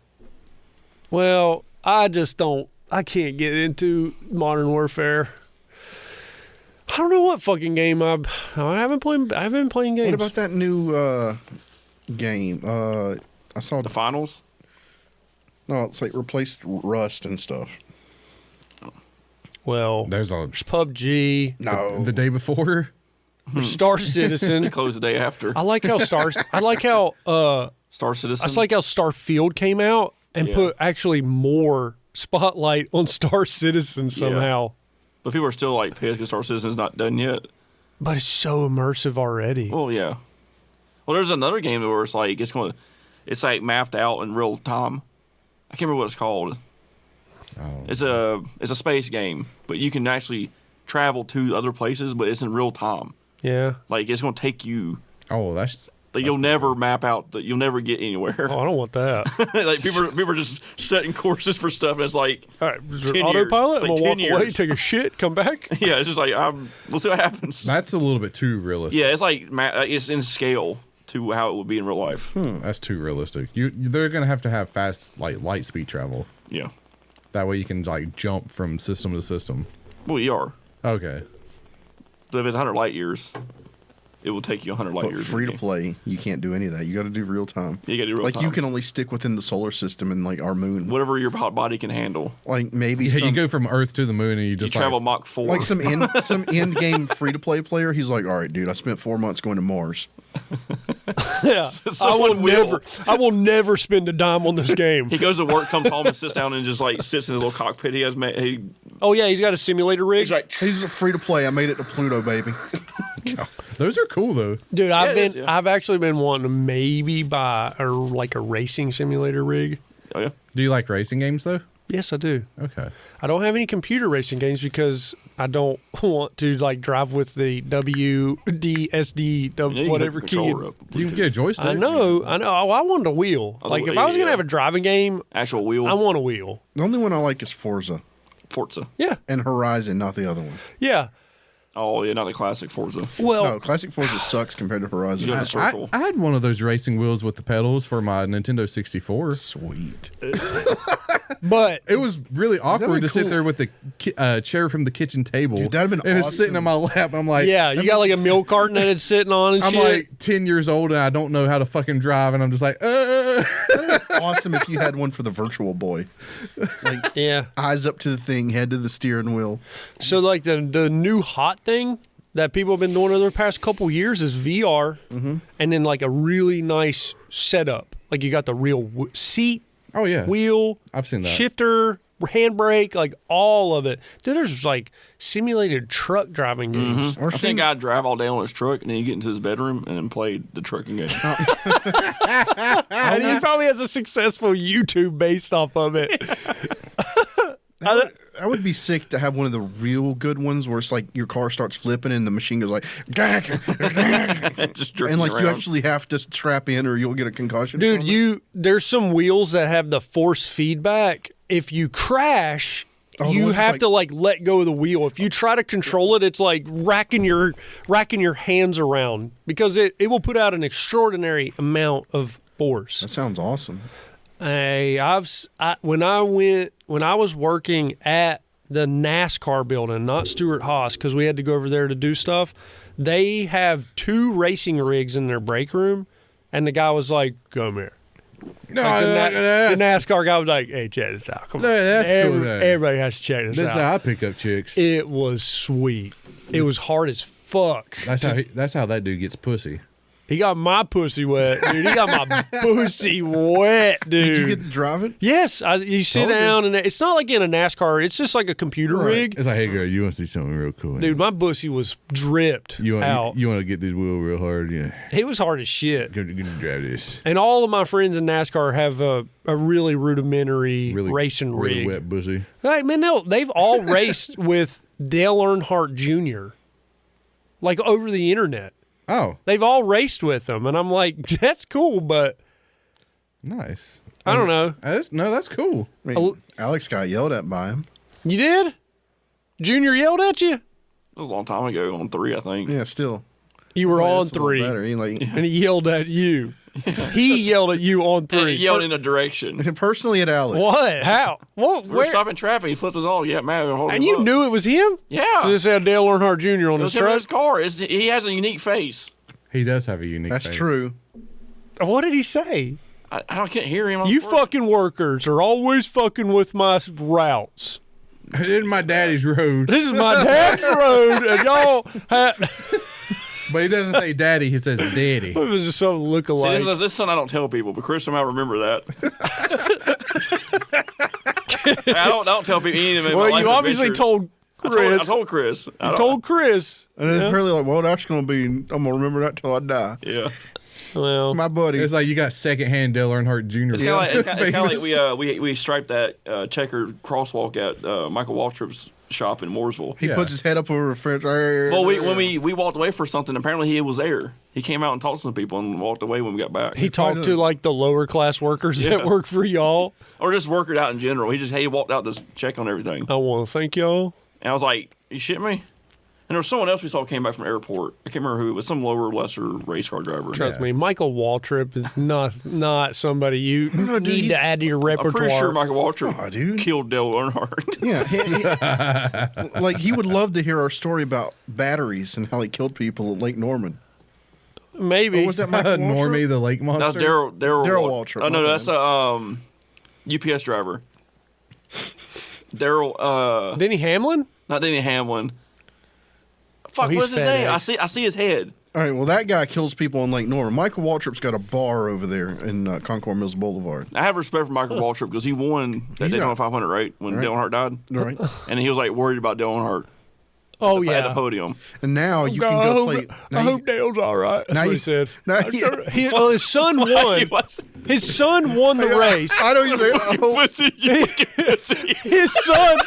Well, I just don't. I can't get into Modern Warfare. I don't know what fucking game I haven't been playing games. What about that new game? I saw The finals. no, it's like replaced Rust and stuff. Well, There's a there's PUBG, No, the day before. there's Star They Citizen. close the day after. I like how Star Citizen. I like how Starfield came out and Yeah. put actually more spotlight on Star Citizen somehow. But people are still like pissed because Star Citizen's not done yet. But it's so immersive already. Well, yeah. Well, there's another game where it's like mapped out in real time. I can't remember what it's called. Oh. It's a space game, but you can actually travel to other places, but it's in real time. Yeah. Like it's going to take you. Oh, that's Like you'll never map out. That you'll never get anywhere. Oh, I don't want that. Like people are just setting courses for stuff, and it's like, All right, 10 autopilot. years. I'm Like gonna walk 10 away, years. take a shit, come back. yeah, it's just like we'll see what happens. that's a little bit too realistic. Yeah, it's like it's in scale to how it would be in real life. That's too realistic. They're gonna have to have fast like light speed travel. Yeah. That way you can like jump from system to system. Well, you are. Okay. So if it's 100 light years, it will take you 100 light but years. free to play, you can't do any of that. You got to do real time. You got to do real Like time. you can only stick within the solar system and like our moon. whatever your body can handle. Like maybe Yeah, some, you go from Earth to the moon and you You just travel like, Mach 4. like some end game free to play player. He's like, all right, dude, I spent 4 months going to Mars. Yeah, Someone will. I will never spend a dime on this game. He goes to work, comes home, and sits down and just like sits in his little cockpit. He has Oh yeah, he's got a simulator rig. he's like, He's free to play. I made it to Pluto, baby. those are cool though. Dude, Yeah. I've actually been wanting to maybe buy like a racing simulator rig. oh yeah. Do you like racing games though? Yes, I do. Okay. I don't have any computer racing games because I don't want to like drive with the WDSD You can whatever hook the controller key. up. You can get a joystick. I know. Oh, I wanted a wheel. Oh, Like if I was gonna yeah. have a driving game, Actual wheel. I want a wheel. The only one I like is Forza Forza. Yeah, and Horizon, not the other one. yeah. Oh yeah, not the classic Forza. Well, No, classic Forza sucks compared to Horizon. You have a circle. I had one of those racing wheels with the pedals for my Nintendo 64. Sweet. but It was really awkward been to sit cool. there with the chair from the kitchen table. Dude, that'd been and it's sitting awesome. on my lap. I'm like, yeah, you got like a milk carton that it's sitting on and I'm shit. like 10 years old and I don't know how to fucking drive, and I'm just like, Awesome if you had one for the Virtual Boy. Like yeah. eyes up to the thing, head to the steering wheel. So like the new hot thing that people have been doing over the past couple years is VR, and then like a really nice setup. Like you got the real seat, Oh yeah, wheel, I've seen that. shifter, handbrake, like all of it. Dude, there's like simulated truck driving games. Or I think I'd drive all day on his truck and then you get into his bedroom and then play the trucking game. And he probably has a successful YouTube based off of it. That would be sick to have one of the real good ones where it's like your car starts flipping and the machine goes like, "Gak, gak," Just jerking and like around. you actually have to strap in or you'll get a concussion. Dude, from it. there's some wheels that have the force feedback. If you crash, Oh, the you ones that's have like- to like let go of the wheel. If you try to control it, it's like racking your hands around because it will put out an extraordinary amount of force. That sounds awesome. When I was working at the NASCAR building, not Stewart Haas, because we had to go over there to do stuff. They have 2 racing rigs in their break room, and the guy was like, "Come here." No, Like the NASCAR guy was like, "Hey, check this out. Come on, that's cool then. everybody has to check this This is out." how I pick up chicks. It was sweet. It was hard as fuck. That's how that dude gets pussy. He got my pussy wet, dude. He got my pussy wet, dude. Did you get to drive it? Yes, you sit Told you. down and it's not like in a NASCAR. It's just like a computer rig, It's like, hey girl, you want to see something real cool? dude. My pussy was dripped you want out. you want to get this wheel real hard? Yeah, It was hard as shit. gonna drive this And all of my friends in NASCAR have a really rudimentary really racing really rig. wet pussy. Hey, man, they've all raced with Dale Earnhardt Jr. Like over the internet. Oh, They've all raced with them, and I'm like, that's cool, but nice. I don't know. That's cool. I mean, Alex got yelled at by him. You did? Junior yelled at you? It was a long time ago on 3, I think. Yeah, still. You were Well, on that's a little 3, better. He like and he yelled at you. He yelled at you on 3. He yelled in a direction. personally at Alex. What? How? What? We were Where? stopping traffic. He flipped us all. Yeah, man. And you knew it was him? Yeah. So this had Dale Earnhardt Jr. on It his was him in his truck. car. He has a unique face. He does have a unique. That's face. true. What did he say? I can't hear him. You fucking workers are always fucking with my routes. This is my daddy's road, This is my dad's road, and y'all but he doesn't say daddy. He says daddy. it was just some See, look-alike. this is something I don't tell people, but Chris somehow remember that. I don't tell people any of it. Well, you obviously told Chris. I told Chris. I You don't- told Chris. And it's really like, well, that's gonna be. I'm gonna remember that till I die. Yeah. Well, My buddy. It's like you got secondhand Dale Earnhardt Jr. It's kind of like we striped that checkered crosswalk at Michael Waltrip's shop in Mooresville. He Yeah. puts his head up over the refrigerator. Well, when we walked away for something, apparently he was there. He came out and talked to some people and walked away when we got back. he talked to like the lower class workers that Yeah. work for y'all. Or just worked it out in general. He walked out to check on everything. I want to thank y'all. And I was like, you shit me? And there was someone else we saw came back from the airport. I can't remember who. It was some lower, lesser race car driver. Trust me, Michael Waltrip is not somebody you dude, need he's- to add to your I'm repertoire. pretty sure Michael Waltrip Aw, dude. killed Dale Earnhardt. Yeah, like he would love to hear our story about batteries and how he killed people at Lake Norman. Maybe. Or was that Michael Waltrip? Normie the lake monster. That's Daryl Waltrip, Oh no, my that's a UPS driver. Daryl. Denny Hamlin? Not Denny Hamlin. Fuck, he's what's his name? FedEx. I see his head. All right, well, that guy kills people on Lake Norman. Michael Waltrip's got a bar over there in Concord Mills Boulevard. I have respect for Michael Waltrip because he won that He's Daytona not- 500, right? When Right. Dale Earnhardt died. Right, And he was like worried about Dale Earnhardt Oh, at the yeah. podium. and now you can go play. I hope Dale's all right. That's now what you- he said. now I'm you- sure well, his son won. His son won the race. I know you say. I hope, Pussy, you fucking pussy. His son.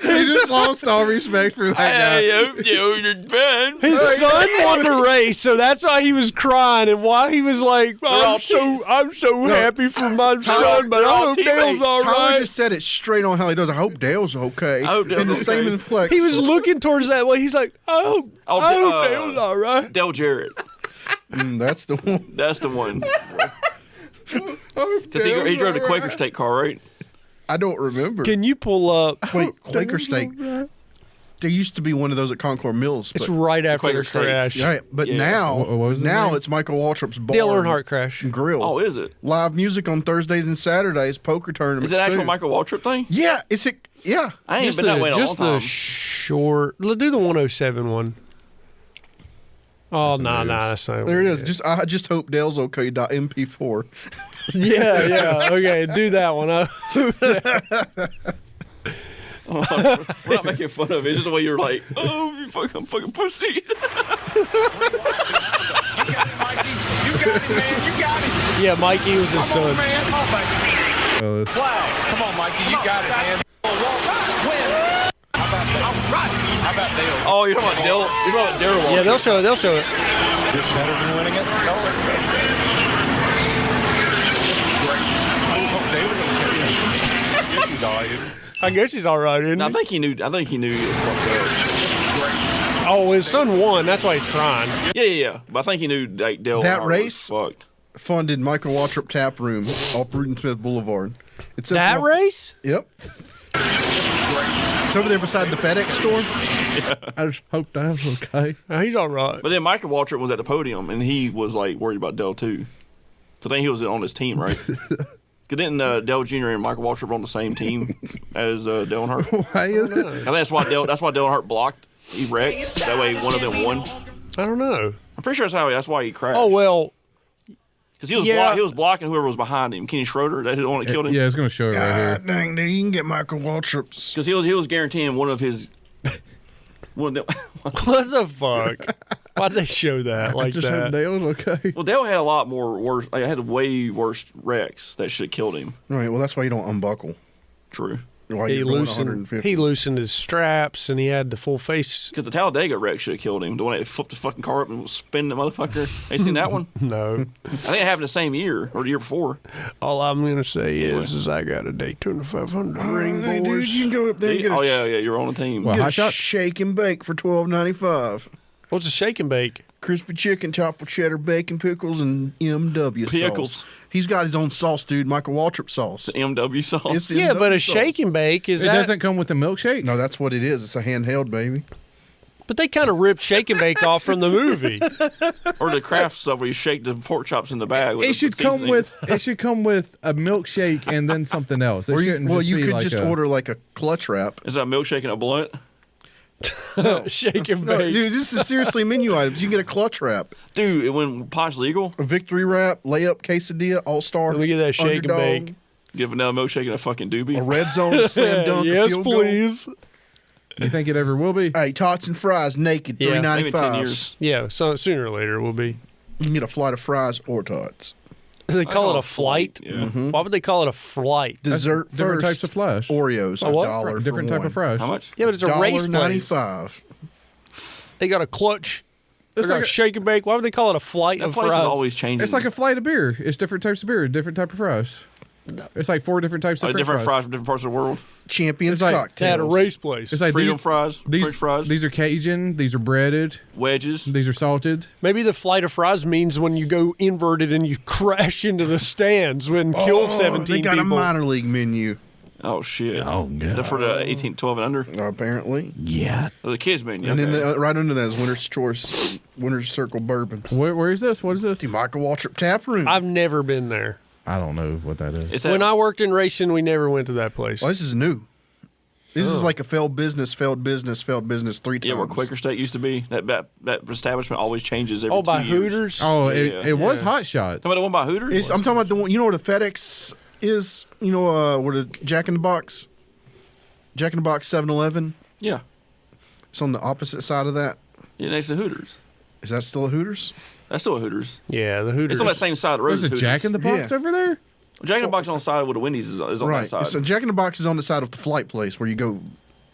He just lost all respect for that guy. I hope you're bad. His son won the race, so that's why he was crying and why he was like, I'm so happy for my son, but I hope Dale's all Tyler right. just said it straight on how he does. I hope Dale's okay. I hope Dale's in the same okay. inflection. He was looking towards that way. He's like, I hope Oh, Dale's all right. Dale Jarrett. That's the one. That's the one. Because he drove the Quaker State car, right? I don't remember. Can you pull up? Wait, Quaker Steak. There used to be one of those at Concord Mills. It's But, right after Quaker the Steak. crash. right, but Yeah. now, What was the name? it's Michael Waltrip's bar. Dale Earnhardt crash. and Grill. Oh, is it? Live music on Thursdays and Saturdays. Poker tournaments. Is it actual too. Michael Waltrip thing? Yeah, it's a yeah. I ain't Just been that way in a long just time. the short. Let's do the 107 one. Oh, nah, that's not There it what is. Just I just hope Dale's okay. .mp4. Yeah. Okay, do that one. We're not making fun of it. It's just the way you're like, oh, you fucking pussy. You got it, man. You got it. Yeah, Mikey was his Come on, son. man. Come on, baby. Flag. Come on, Mikey. You got it, man. Win. How about Dale? All right. How about Dale? Oh, you're talking about Dale? You're talking about Darrell. Yeah, they'll show it. They'll show it. Is this better than winning it? No. Great. I hope Dale will catch it. Yes, he's all right. I guess he's all right, isn't I he? think he knew. I think he knew he was fucked up. Oh, his son won. That's why he's crying. Yeah. But I think he knew like Dale. That Earnhardt race? was fucked. Funded Michael Waltrip Tap Room off Rudin Smith Boulevard. It's up That off- race? Yep. It's over there beside the FedEx store. I just hope Dale's okay. He's all right. But then Michael Waltrip was at the podium, and he was like worried about Dale too. So I think he was on his team, right? Because didn't Dale Jr. and Michael Waltrip on the same team as Dale Earnhardt? Why is it? I think that's why Dale Earnhardt blocked. He wrecked. That way, one of them won. I don't know. I'm pretty sure that's why he crashed. Oh, well, Because he was Yeah. he was blocking whoever was behind him. Kenny Schroeder, that the one that killed him. Yeah, it's going to show it right here. God dang, dude, you can get Michael Waltrip's. Because he was guaranteeing one of his. One of them, what the fuck? Why'd they show that I like just hope that? Dale's okay. well, Dale had a lot more worse. Like, had way worse wrecks that should have killed him. All right, well, that's why you don't unbuckle. True. While He you're going loosened, 150. he loosened his straps and he had the full face. Because the Talladega wreck should have killed him. The one that flipped the fucking car up and was spinning the motherfucker. Have you seen that one? No. I think it happened the same year or the year before. All I'm going to say is I got a Daytona 500 ring, Hey, dude, boys. you can go up there and See? get a, Oh yeah, you're on the team. Well, get hot a shot? shake and bake for $12.95. What's a shake and bake? Crispy chicken, topped with cheddar, bacon, pickles, and MW Pickles. sauce. He's got his own sauce, dude. Michael Waltrip sauce. MW sauce. It's the Yeah, but a MW sauce. shake and bake is It that? doesn't come with a milkshake? No, that's what it is. It's a handheld, baby. But they kind of ripped shake and bake off from the movie. Or the craft stuff where you shake the pork chops in the bag. With It the should come seasoning. with a milkshake and then something else. It Or shouldn't well, just you be could like just order like a clutch wrap. Is that a milkshake and a blunt? Shake and No, bake. dude, this is seriously menu items. You can get a clutch wrap, Dude, when pot's legal, a victory wrap, layup, quesadilla, all star. Let me get that shake and bake. give another milkshake and a fucking doobie. A red zone slam dunk. a Yes, field goal. please. You think it ever will be? Hey, tots and fries, naked, Yeah, maybe 10 $3.95. years. Yeah, so sooner or later it will be. You can get a flight of fries or tots. They call call it it a flight. Yeah. Why would they call it a flight? Dessert Different first. types of flesh. Oreos, A what? $1 Different for type one. of fresh. How much? Yeah, but it's a race place. $1.95. They got a clutch. They It's got like a a- shake and bake. Why would they call it a flight That of place fries? is always changing. It's like a flight of beer. It's different types of beer, different type of fries. It's like 4 different types of like French different fries from different parts of the world. Champions It's like- cocktails. At a race place. It's like Freedom these, fries, French fries, These are Cajun. These are breaded. wedges. These are salted. Maybe the flight of fries means when you go inverted and you crash into the stands when kill 17 They got people. a minor league menu, Oh shit. Oh, no. They're for the 18, 12 and under. apparently. Yeah. Oh, the kids menu. And okay. then right under that is Winner's Choice, Winner's Circle bourbons. Where is this? What is this? The Michael Waltrip Tap Room. I've never been there. I don't know what that is. It's that, When I worked in racing, we never went to that place. Well, this is new. This is like a failed business three times. yeah, where Quaker State used to be. That establishment always changes every 2 by years. Hooters? Oh, Yeah. it was Yeah. Hot Shots. Talking about the one by Hooters? I'm talking about the one. You know where the FedEx is? You know where the Jack in the Box 7-Eleven? Yeah. It's on the opposite side of that. Yeah, next to Hooters. Is that still a Hooters? That's still a Hooters. Yeah, the Hooters. It's on that same side of the road. There's a as Jack in the Box Yeah. over there. Jack in the Box on the side where the Wendy's is on Right. that side. So Jack in the Box is on the side of the flight place where you go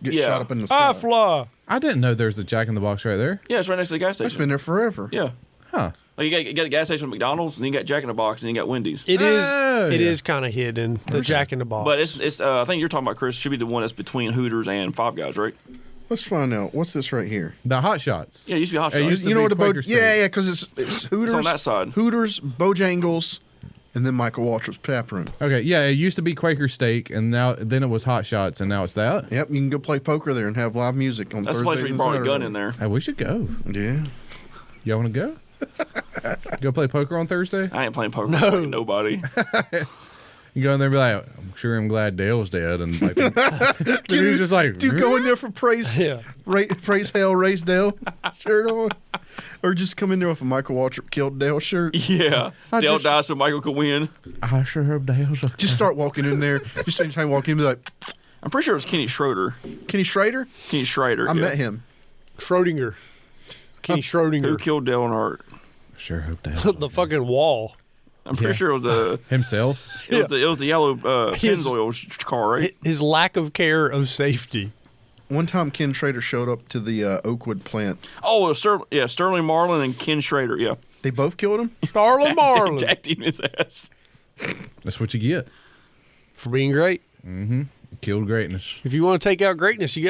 get Yeah. shot up in the sky. fly. I didn't know there's a Jack in the Box right there. Yeah, it's right next to the gas It's station. been there forever. Yeah. Huh. Like you got a gas station at McDonald's, and then you got Jack in the Box, and then you got Wendy's. It is. Oh, It yeah. is kind of hidden. The Jack in the Box. But it's I think you're talking about, Chris, should be the one that's between Hooters and Five Guys, right? Let's find out. What's this right here? The Hot Shots. Yeah, it used to be Hot It Shots. used to You know be what the Quaker Steak. yeah, because it's Hooters on that side. Hooters, Bojangles, and then Michael Waltrip's Tap Room. Okay, yeah, it used to be Quaker Steak, and then it was Hot Shots, and now it's that. Yep, you can go play poker there and have live music on That's the Thursdays place where you and brought a Saturdays. gun in there. Hey, we should go. Yeah. Y'all want to go? Go play poker on Thursday? I ain't playing poker with fucking nobody. You go in there and be like, I'm glad Dale's dead. And like, the dude's just like, Do you go in there for praise? yeah. Praise Hell, Raise Dale shirt on? Or just come in there with a Michael Waltrip killed Dale shirt? Yeah. Dale died so Michael could win. I sure hope Dale's okay. Just start walking in there. Just anytime you walk in, be like, I'm pretty sure it was Kenny Schroeder. Kenny Schrader? Kenny Schrader. I yeah. met him. Schrodinger. Kenny Who Schrodinger. killed Dale Earnhardt? Sure hope Dale's The fucking wall. I'm pretty sure it was the himself. it was the yellow Pennzoil car, right? His lack of care of safety. One time Ken Schrader showed up to the Oakwood plant. Oh, it was Sterling Marlin and Ken Schrader. Yeah, They both killed him? Starlin Marlin. Tag team his ass. That's what you get. For being great. Killed greatness. If you want to take out greatness, you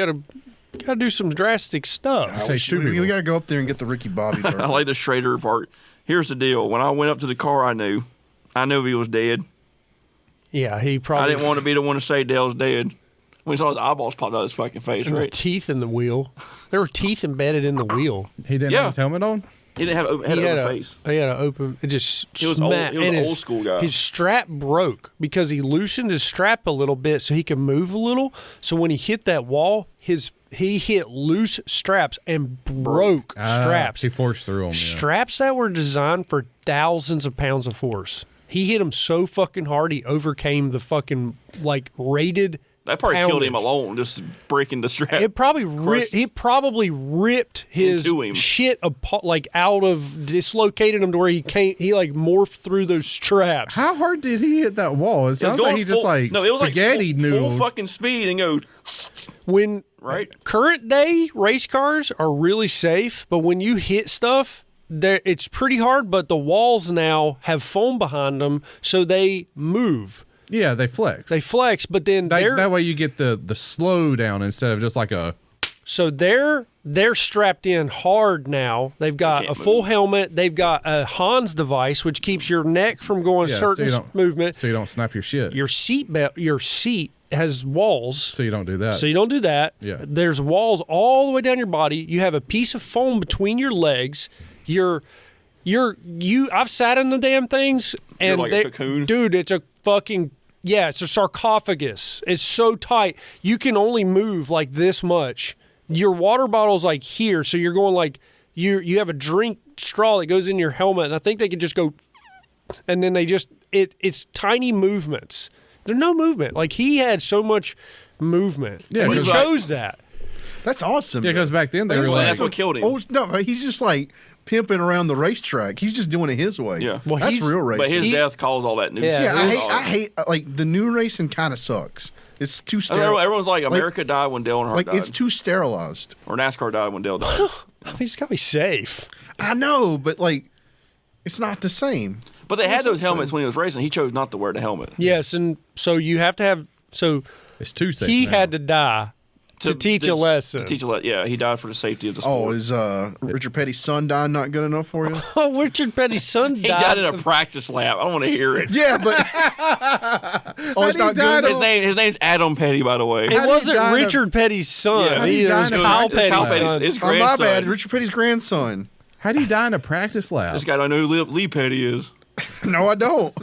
gotta do some drastic stuff. Takes two We people. got to go up there and get the Ricky Bobby part. I like the Schrader part. Here's the deal: when I went up to the car, I knew he was dead. Yeah, he I probably didn't want to be the one to say Dale's dead. When he saw his eyeballs pop out of his fucking face, there were right? teeth in the wheel. There were teeth embedded in the wheel. He didn't Yeah. have his helmet on? He didn't have He had an a open face. He had an open. It just He was old- smacked. he was and an his- old school guy. His strap broke because he loosened his strap a little bit so he could move a little. So when he hit that wall, he hit loose straps and broke straps. He forced through them. Straps that were designed for thousands of pounds of force. He hit him so fucking hard he overcame the fucking rated. That probably killed him poundage. alone, just breaking the strap. It probably ripped his Into him. shit apart, out of dislocated him to where he morphed through those straps. How hard did he hit that wall? It sounds like he just it was spaghetti full noodle. fucking speed and go When right. current day race cars are really safe, but when you hit stuff, it's pretty hard. But the walls now have foam behind them, so they move. Yeah, they flex. They flex, but then that way you get the slow down instead of just like a. So they're strapped in hard now. They've got a full helmet. They've got a Hans device, which keeps your neck from going Yeah, certain so you don't- movement. So you don't snap your shit. Your seat has walls. So you don't do that. So you don't do that. Yeah. There's walls all the way down your body. You have a piece of foam between your legs. I've sat in the damn things and like a cocoon? Dude, it's a fucking it's a sarcophagus. It's so tight. You can only move like this much. Your water bottle's like here, so you're going like you have a drink straw that goes in your helmet, and I think they could just go and then they just it's tiny movements. There's no movement. Like he had so much movement. Yeah, and he 'cause chose that. That's awesome. Yeah, because back then they were Well, like, that's what killed him. Oh, no, he's just pimping around the racetrack. He's just doing it his way. Yeah. Well, that's he's- real racing. But his death caused all that news. Yeah, yeah, I hate the new racing kind of sucks. It's too sterile. Everyone's like, America died when Dale Earnhardt died. it's too sterilized. Or NASCAR died when Dale died. I mean, it's got to be safe. I know, but it's not the same. But they had those helmets when he was racing. He chose not to wear the helmet. Yes, and so you have to have. So it's too safe. he now. had to die to teach a lesson. To teach a lesson. Yeah, he died for the safety of the Oh, sport. is Richard Petty's son dying not good enough for you? Oh, Richard Petty's son He died. died in a practice lap. I don't want to hear it. Yeah, but it's not good. His name's Adam Petty, by the way. It How did he wasn't die in a- Richard Petty's son. Yeah. How did he Either. It die was in a Kyle practice Petty's Kyle lap? son. His Oh, my grandson. bad. Richard Petty's grandson. How do you die in a practice lap? This guy don't know who Lee Petty is. No, I don't.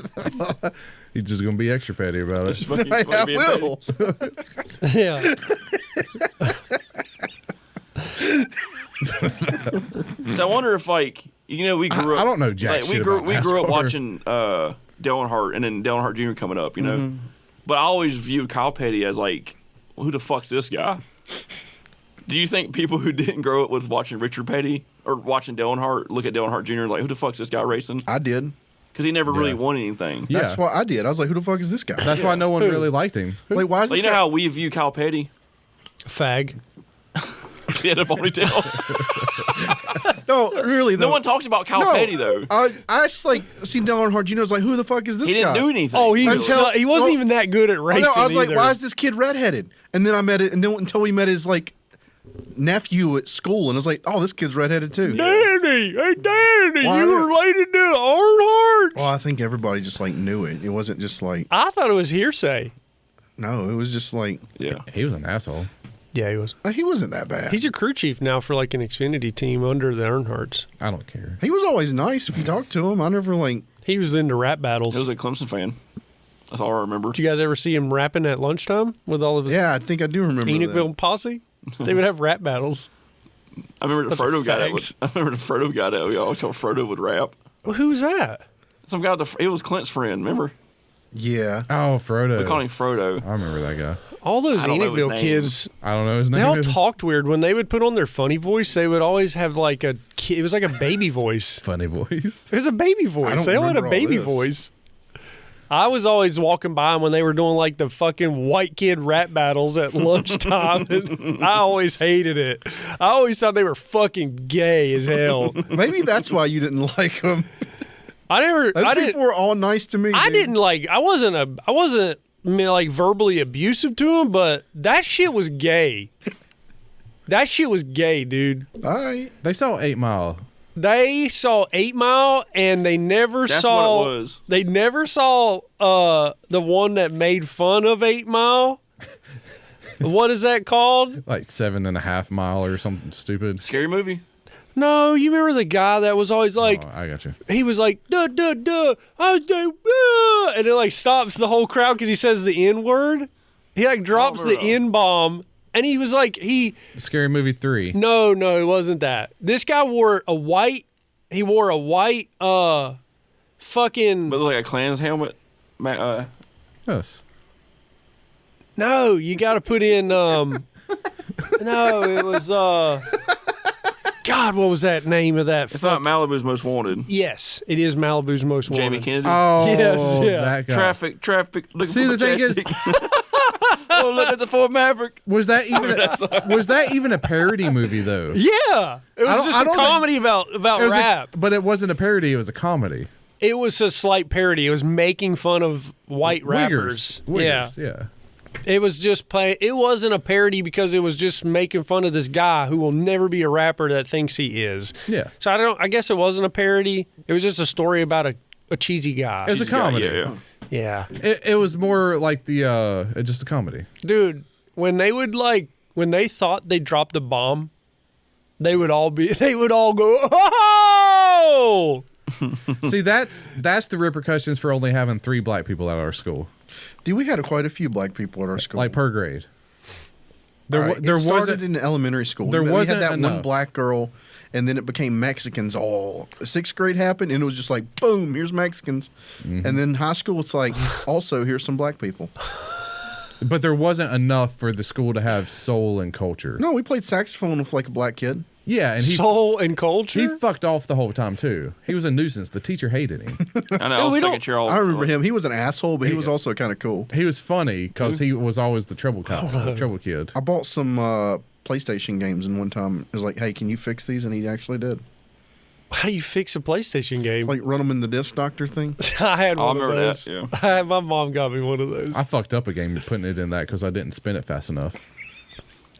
He's just gonna be extra petty about it. He's fucking I being will. Yeah. petty. So I wonder if we grew up. I don't know jack we shit grew about we grew up NASCAR. watching Dale Earnhardt and then Dale Earnhardt Jr. coming up, you know. But I always viewed Kyle Petty as who the fuck's this guy? Do you think people who didn't grow up with watching Richard Petty or watching Dale Earnhardt, look at Dale Earnhardt Jr. like, who the fuck's this guy racing? I did. Because he never really won anything. Yeah. That's what I did. I was like, who the fuck is this guy? That's why no one really liked him. Like, why is Like, this you know guy? how we view Kyle Petty? Fag. He had a ponytail. No, really. No though. one talks about Kyle No, Petty though. I just like seen Dale Earnhardt Jr. I was like, who the fuck is this He guy? didn't do anything. Oh, he Until- wasn't even that good at I racing. know, I was like, either. why is this kid redheaded? And then I met it, and then until we met his like nephew at school, and I was like, oh, this kid's redheaded too. Danny? Hey, Danny, Why you not? related to Earnhardt? Well, I think everybody just like knew it. It wasn't just like I thought it was hearsay. no, it was just like Yeah. He was an asshole. Yeah, he was. he wasn't that bad. He's a crew chief now for like an Xfinity team under the Earnhardts. I don't care. He was always nice if you talked to him. I never like. He was into rap battles. He was a Clemson fan. That's all I remember. Did you guys ever see him rapping at lunchtime with all of his Yeah, I think I do remember. Enochville posse? They would have rap battles. I remember the Bunch of Frodo guy. fags. I remember the Frodo guy that we always called Frodo would rap. Well, who's that? Some guy. It was Clint's friend. Remember? That. Yeah. Oh, Frodo. We called him Frodo. I remember that guy. All those I don't know his Enochville name. kids, I don't know his they name. all talked weird. When they would put on their funny voice, they would always have like a kid. It was like a baby voice. Funny voice. It was a baby voice. don't They all had a remember all baby this. voice. I was always walking by them when they were doing like the fucking white kid rap battles at lunchtime. And I always hated it. I always thought they were fucking gay as hell. Maybe that's why you didn't like him. I Those didn't. people were all nice to me. I dude. didn't like. I wasn't like verbally abusive to him, but that shit was gay. That shit was gay, dude. All right. They saw 8 Mile. They saw 8 Mile, and they never That's saw. what it was. They never saw the one that made fun of 8 Mile. What is that called? Like 7.5 Mile or something stupid. Scary movie. No, you remember the guy that was always like, Oh, I got you. he was like, duh, duh, duh, and it like stops the whole crowd because he says the N word. He like drops the N bomb, and he was like, Scary Movie 3. no, it wasn't that. This guy wore a white, fucking, But it looked like a Klan's helmet. Yes. no, you got to put in, no, it was, God, what was that name of that? It's not Malibu's Most Wanted. Yes, it is Malibu's Most Wanted. Jamie Kennedy. Oh, Yes, yeah. that guy. Traffic. Looking See, for the thing is, oh, look at the Ford Maverick. was that even a parody movie though? Yeah, it was just I a don't comedy about It was rap. but it wasn't a parody. It was a comedy. It was a slight parody. It was making fun of white rappers. Wiggers, yeah. It was just play. It wasn't a parody because it was just making fun of this guy who will never be a rapper that thinks he is. Yeah. So I guess it wasn't a parody. It was just a story about a cheesy guy. It was a comedy. Yeah. Yeah, It was more like just a comedy. dude. When they thought they dropped a bomb, they would all go, oh! See, that's the repercussions for only having 3 black people at our school, Dude, we had quite a few black people at our school. like per grade. All right, There it started wasn't. in elementary school. there we wasn't had that one enough. black girl, and then it became Mexicans. All 6th grade happened, and it was just like boom, here's Mexicans. Mm-hmm. And then high school, it's like also here's some black people. But there wasn't enough for the school to have soul and culture. No, we played saxophone with like a black kid. Yeah, and Soul and culture. he fucked off the whole time too. He was a nuisance. The teacher hated him. I know. I was we second don't- chair all. I remember him. He was an asshole, but he was also kind of cool. He was funny because he was always the trouble kid. I bought some PlayStation games, and one time it was like, "Hey, can you fix these?" And he actually did. How do you fix a PlayStation game? Like run them in the disc doctor thing. I had Oh, I one of remember those. that, yeah. My mom got me one of those. I fucked up a game putting it in that because I didn't spin it fast enough.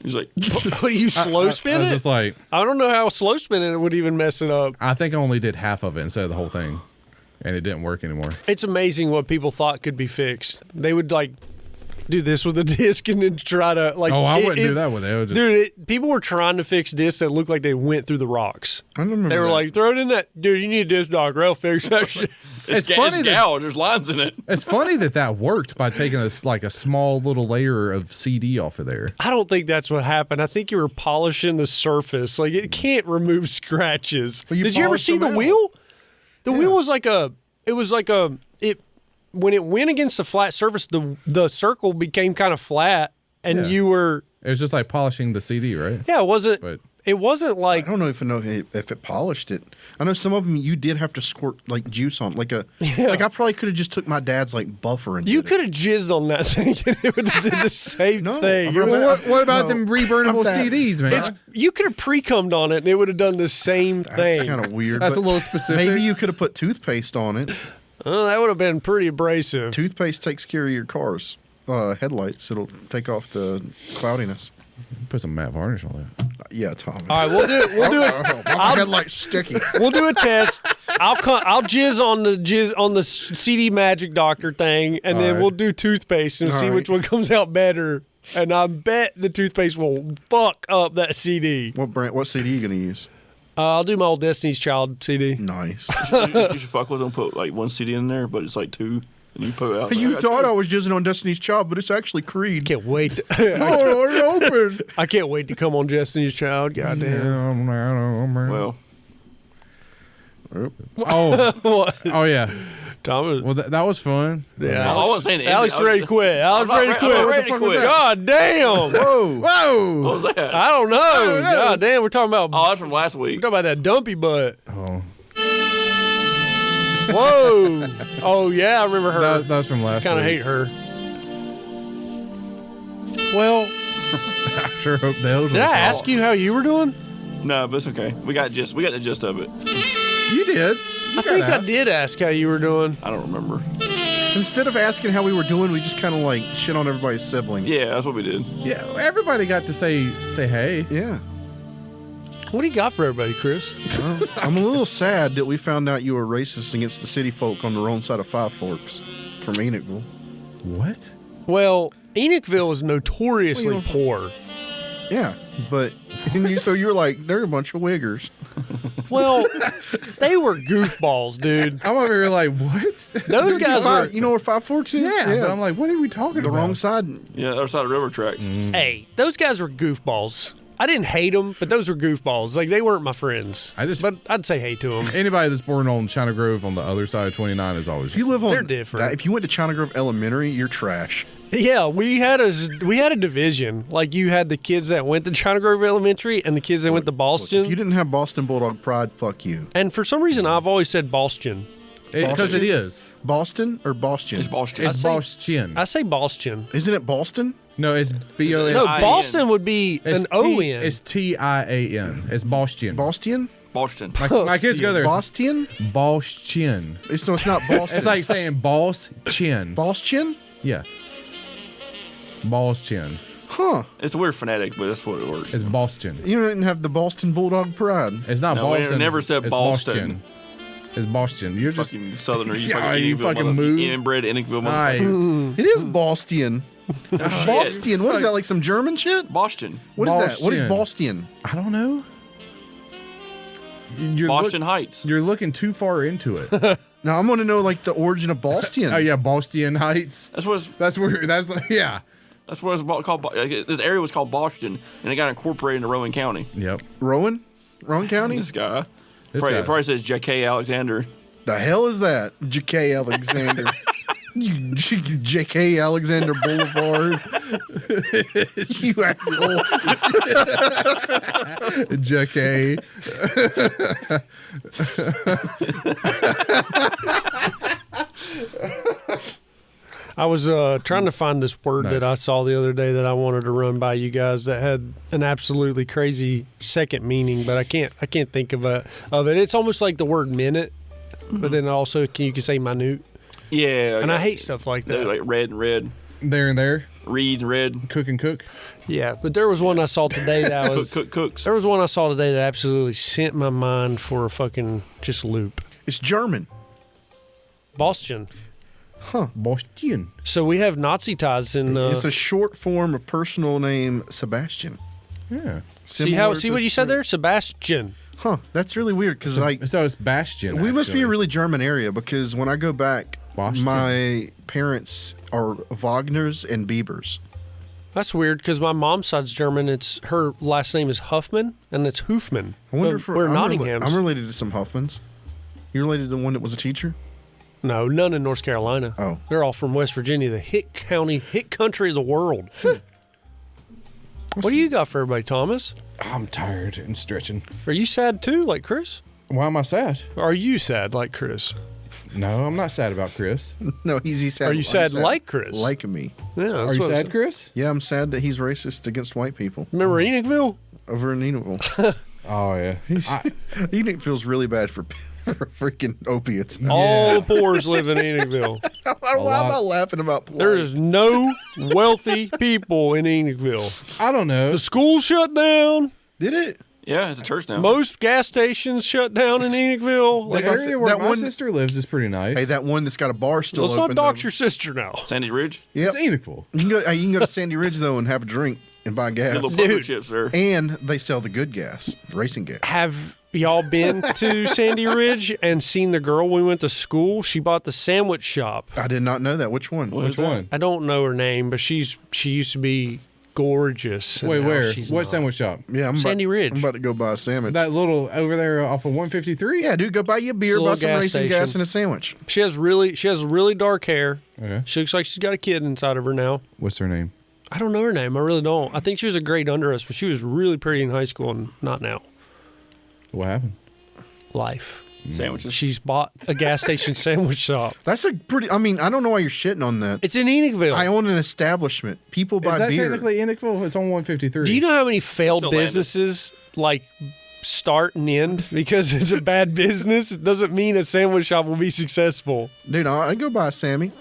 He's like, You slow spin I was it? just like, I don't know how slow spinning it would even mess it up. I think I only did half of it instead of the whole thing, and it didn't work anymore. It's amazing what people thought could be fixed. They would like do this with a disc and then try to like. Oh, I wouldn't do that with it. It would just, Dude, people were trying to fix discs that looked like they went through the rocks. I don't remember. They were that. like, throw it in that. Dude, you need a disc doctor. I'll fix that shit. it's it's funny that gouged. There's lines in it. it's funny that worked by taking a small little layer of CD off of there. I don't think that's what happened. I think you were polishing the surface. Like it can't remove scratches. Well, you Did you ever polished see the them out. wheel? The wheel was like when it went against the flat surface, the circle became kind of flat, and Yeah. you were It was just like polishing the CD, right? it wasn't. But it wasn't I like don't know if it polished it. I know some of them you did have to squirt like juice on, like I probably could have just took my dad's like buffer and you did could have jizzed on that thing and it would have did the same No, thing. I'm You're not- like, What about No, them reburnable I'm that- CDs, man? you could have pre-cummed on it and it would have done the same That's thing. kind of weird. That's but a little specific. Maybe you could have put toothpaste on it. Oh, that would have been pretty abrasive. Toothpaste takes care of your car's headlights. It'll take off the cloudiness. Put some matte varnish on that. Yeah, Thomas. All right, we'll do it. We'll do it. My headlight's sticky. We'll do a test. I'll jizz on the CD Magic Doctor thing, and then right. we'll do toothpaste and All see right. which one comes out better. And I bet the toothpaste will fuck up that CD. What CD are you gonna use? I'll do my old Destiny's Child CD. Nice. You should fuck with them. Put like one CD in there, but it's like two, and you put it out. You thought I was jizzing on Destiny's Child, but it's actually Creed. Can't wait. Oh, we're open. I can't wait to come on Destiny's Child. Goddamn. Well, Oh, What? oh yeah. Thomas. Well, that was fun. Yeah, I wasn't saying Alex anything. ready to quit. Alex I'm ready to quit. ready to quit. God damn. Whoa. Whoa. What was that? I don't know. God damn, we're talking about Oh, that's from last week. we're talking about that dumpy butt. Oh, Whoa. Oh yeah, I remember her. that was from last. Kind of week. hate her. Well, I sure hope Dale's. did I ask you how you were doing? No, but it's okay. We got the gist of it. You did. I think I did ask how you were doing. I don't remember. Instead of asking how we were doing, we just kind of like shit on everybody's siblings. Yeah, that's what we did. Yeah, everybody got to say hey. Yeah. What do you got for everybody, Chris? Well, I'm a little sad that we found out you were racist against the city folk on the wrong side of Five Forks from Enochville. What? Well, Enochville is notoriously Well, poor. Yeah, but so you're like, they're a bunch of wiggers. Well, they were goofballs, dude. I'm over here like, what? Those guys are. You know where Five Forks is? Yeah, but I'm like, what are we talking the about? wrong side. Yeah, other side of river tracks. Hey, those guys were goofballs. I didn't hate them, but those were goofballs. Like, they weren't my friends. But I'd say hey to them. Anybody that's born on China Grove on the other side of 29 is always. If you live on, They're different. If you went to China Grove Elementary, you're trash. Yeah, we had a division. Like, you had the kids that went to China Grove Elementary and the kids that went to Boston. If you didn't have Boston Bulldog pride, fuck you. And for some reason, I've always said Boston. Because it is. Boston or Boston? It's Boston. It's Boston. I say Boston. Isn't it Boston? No, it's B-O-S. No, I-N. Boston would be It's an O-N. It's T-I-A-N. It's Boston. Boston? Boston. My kids go there. Boston? Boston. It's not Boston. It's like saying boss chin. Boston? Yeah. Balls chin. Huh. It's a weird phonetic, but that's what it works. It's Boston. You didn't have the Boston Bulldog pride. It's not No, we Boston. never it's- said it's Boston. It's Boston. You're just. Fucking southerner. You Yeah, fucking you Enochville fucking mother- move. inbred Enochville Aye. motherfucker. It is Boston. Boston. What is that? Like some German shit? Boston. What is that? What is Boston. Boston? I don't know. You're Boston Heights. You're looking too far into it. Now I'm gonna know like the origin of Boston. Oh yeah, Boston Heights. That's what. That's where. That's yeah. That's what it's called. This area was called Boston, and it got incorporated into Rowan County. Yep. Rowan County. This guy. This Probably, guy. it probably says J.K. Alexander. The hell is that? J.K. Alexander. J.K. Alexander Boulevard. You asshole. J.K. I was trying to find this word that I saw the other day that I wanted to run by you guys that had an absolutely crazy second meaning, but I can't think of it. It's almost like the word minute, but then also you can say minute. Yeah. And I hate stuff like that. Like red and red. There and there. Reed and red. Cook and cook. Yeah, but there was one I saw today that was Cooks. there was one I saw today that absolutely sent my mind for a fucking just loop. It's German. Boston. Boston. So we have Nazi ties in the. It's a short form of personal name Sebastian. Yeah. See Similar what to you said there, Sebastian. Huh? That's really weird because like So it's Bastion. we must be a actually. really German area because when I go back, Boston. my parents are Wagners and Biebers. That's weird because my mom's side's German. It's her last name is Huffman and it's Hoofman. I wonder if we're I'm Nottinghams. I'm related to some Huffmans. You're related to the one that was a teacher? No, none in North Carolina. Oh. They're all from West Virginia, the hick country of the world. What do you got for everybody, Thomas? I'm tired and stretching. Are you sad too, like Chris? Why am I sad? Are you sad like Chris? No, I'm not sad about Chris. No, he's sad. Are you sad like Chris? Like me. Yeah. Are you sad, Chris? Yeah, I'm sad that he's racist against white people. Remember Enochville? Over in Enidville. Oh yeah. Enoch feels really bad for freaking opiates. Now. All the poors live in Enochville. Why am I laughing about plight? There is no wealthy people in Enochville. I don't know. The school shut down. Did it? Yeah, it's a church now. Most gas stations shut down in Enochville. The area where that my one- sister lives is pretty nice. Hey, that one that's got a bar still Let's not open. dox your sister now. Sandy Ridge. Yep. It's Enochville. You can go to Sandy Ridge though and have a drink and buy gas. Good little poker Dude. chips there. And they sell the good gas, racing gas. Have y'all been to Sandy Ridge and seen the girl when we went to school? She bought the sandwich shop. I did not know that. Which one? Which one? I don't know her name, but she used to be gorgeous. and Wait, now where? she's What not. sandwich shop? Yeah, Sandy Ridge. I'm about to go buy a sandwich. That little over there off of 153? Yeah, dude, go buy you a beer, It's a buy little some gas racing station. gas, and a sandwich. She has really dark hair. Okay. She looks like she's got a kid inside of her now. What's her name? I don't know her name. I really don't. I think she was a grade under us, but she was really pretty in high school and not now. What happened? Life. Sandwiches. She's bought a gas station sandwich shop. That's a pretty. I mean, I don't know why you're shitting on that. It's in Enochville. I own an establishment. People buy Is that beer. technically Enochville? It's on 153. Do you know how many failed Still landed. businesses like start and end because it's a bad business? It doesn't mean a sandwich shop will be successful. Dude, I go buy a Sammy.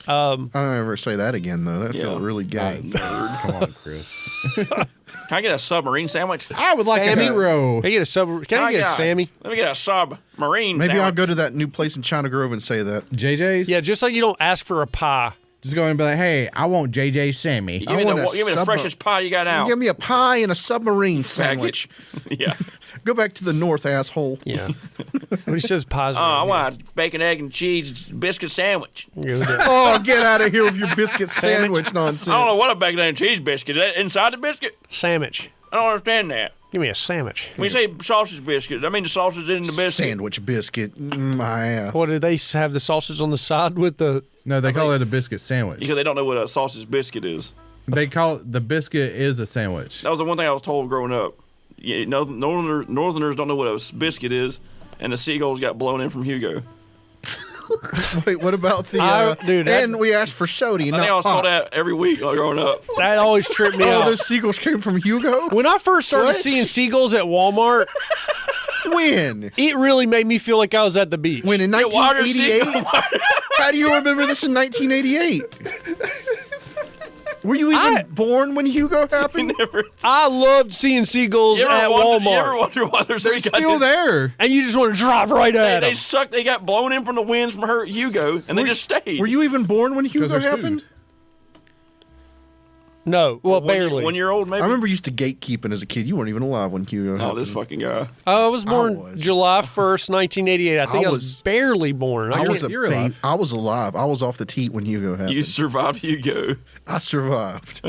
I don't ever say that again though. That Yeah. felt really gay. Come on, Chris. Can I get a submarine sandwich? I would like Sammy? a hero. Can I get a sub? Can I get a Sammy? Let me get a submarine Maybe sandwich. I'll go to that new place in China Grove and say that. JJ's? Yeah, just like you don't ask for a pie. Just go in and be like, hey, I want JJ's Sammy. Give me, want a give me the sub- freshest pie you got out. Give me a pie and a submarine sandwich. Yeah. Go back to the north, asshole. Yeah. But he says pies. I want a bacon, egg, and cheese biscuit sandwich. Oh, get out of here with your biscuit sandwich nonsense. I don't know what a bacon, egg, and cheese biscuit is. That inside the biscuit? Sandwich. I don't understand that. Give me a sandwich. When you say sausage biscuit, I mean the sausage in the biscuit. Sandwich biscuit. My ass. What do they have the sausage on the side with the? No, they call it a biscuit sandwich. Because they don't know what a sausage biscuit is. They call it the biscuit is a sandwich. That was the one thing I was told growing up. Yeah, Northerners don't know what a biscuit is, and the seagulls got blown in from Hugo. Wait, what about the? Dude, that- and we asked for soda. I think not I was pop. told that every week growing up. That always tripped me Oh, out. those seagulls came from Hugo. When I first started What? seeing seagulls at Walmart, When? it really made me feel like I was at the beach. When in Yeah, why are 1988? How do you remember this in 1988? Were you even born when Hugo happened? I loved seeing seagulls You at ever Walmart, wonder why they're They're still there. and you just want to drive right at They them. sucked. They got blown in from the winds from Hugo, and they just stayed. Were you even born when 'Cause Hugo there's happened? food. No, well, barely. 1 year old, maybe. I remember used to gatekeeping as a kid. You weren't even alive when Hugo Oh, happened. this fucking guy. I was born was. July 1st, 1988. I think I was was- barely born. I was a you're babe. alive. I was alive. I was off the teat when Hugo happened. You survived Hugo. I survived.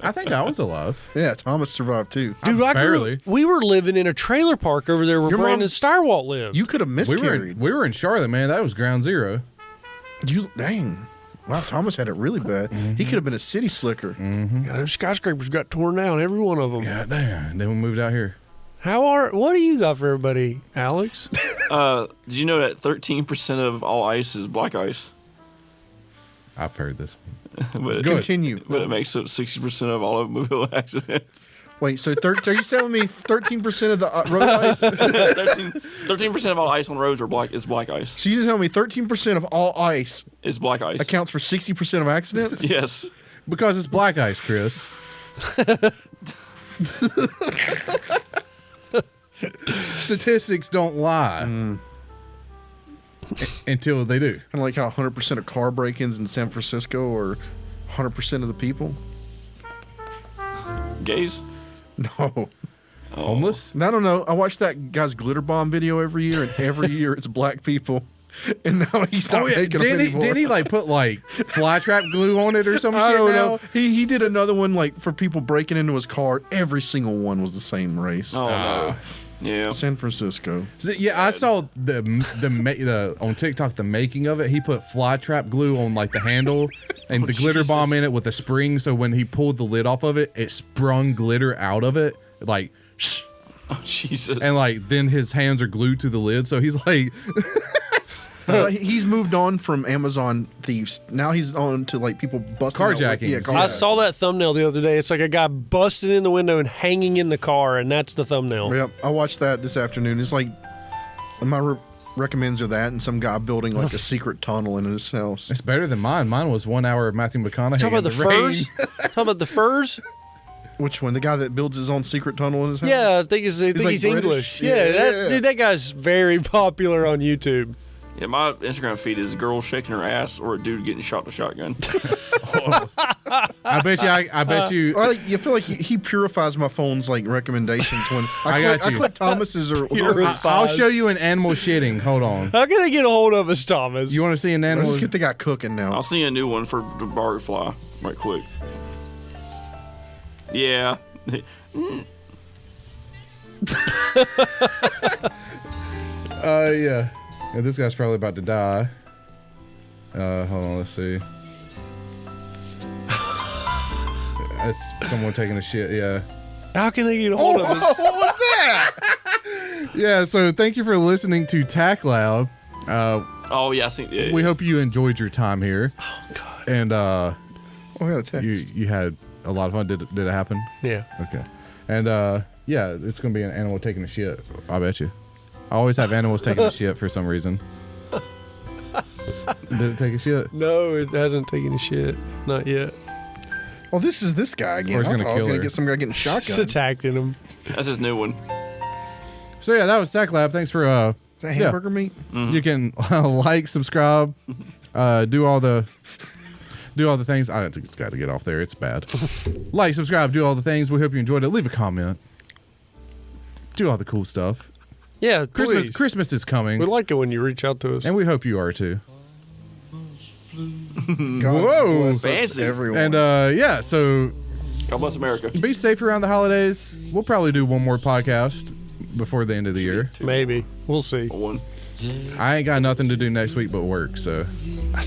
I think I was alive. Yeah, Thomas survived too. Dude, barely. we were living in a trailer park over there where Your mom- Brandon Starwalt lived. You could have We miscarried. were in Charlotte, man. That was ground zero. You dang. Wow, Thomas had it really bad. He could have been a city slicker. God, those skyscrapers got torn down, every one of them. God damn. And then we moved out here. What do you got for everybody, Alex? Did you know that 13% of all ice is black ice? I've heard this. but, Good. Continue. but it makes up 60% of all automobile accidents. Wait, so are you telling me 13% of the road ice? 13% of all ice on roads is black ice. So you just telling me 13% of all ice Is black ice. accounts for 60% of accidents? Yes. Because it's black ice, Chris. Statistics don't lie. Until they do. Kind of like how 100% of car break-ins in San Francisco are 100% of the people. Gays. No. Homeless? I don't know. I watch that guy's glitter bomb video every year, and every year it's black people. And now he's not making them anymore. Didn't he like put like fly trap glue on it or something? I don't know. He did another one like for people breaking into his car. Every single one was the same race. Oh, no. Yeah. San Francisco. Yeah, I saw the on TikTok the making of it. He put fly trap glue on like the handle and the glitter bomb in it with a spring. So when he pulled the lid off of it, it sprung glitter out of it, like, Oh, Jesus. and like then his hands are glued to the lid. So he's like, He's moved on from Amazon thieves. Now he's on to like people busting out- Carjacking. Yeah, I I carjacking. saw that thumbnail the other day. It's like a guy busting in the window and hanging in the car, and that's the thumbnail. Yep, I watched that this afternoon. It's like my recommends are that, and some guy building like a secret tunnel in his house. it's better than mine. Mine was 1 hour of Matthew McConaughey. Talk about in the rain. furs. Talk about the furs. Which one? The guy that builds his own secret tunnel in his house? Yeah, I think he's like English. British? Yeah, Yeah. Dude, that guy's very popular on YouTube. Yeah, my Instagram feed is a girl shaking her ass or a dude getting shot with a shotgun. I bet you. Well, you feel like he purifies my phone's like recommendations when I got you. I click Thomas's or I'll show you an animal shitting. Hold on. How can they get a hold of us, Thomas? You want to see an animal? Let's get the guy cooking now. I'll see a new one for the barfly right quick. Yeah. Yeah. Yeah, this guy's probably about to die. Hold on, let's see. That's someone taking a shit, yeah. How can they get a hold of us? What was that? Yeah, so thank you for listening to Tack Lab. Oh, yeah, I think. Yeah, We yeah. hope you enjoyed your time here. Oh God. And Oh, I got a text. you had a lot of fun. Did it happen? Yeah. Okay. And yeah, it's gonna be an animal taking a shit. I bet you. I always have animals taking a shit for some reason. Did it take a shit? No, it hasn't taken a shit. Not yet. Oh, this is this guy again. Or he's I gonna thought I was kill gonna her. get some guy getting Just shotgun. attacking him. That's his new one. So yeah, that was Tack Lab. Thanks for Is that hamburger meat? You can like, subscribe, do all the things. I don't think it's got to get off there. It's bad. Like, subscribe, do all the things. We hope you enjoyed it. Leave a comment. Do all the cool stuff. Yeah, please. Christmas is coming, We like it when you reach out to us. and we hope you are too. God Whoa. bless us, Fancy. everyone. And yeah, so God bless America. be safe around the holidays. We'll probably do one more podcast before the end of the year. Maybe. We'll see. One. I ain't got nothing to do next week but work, so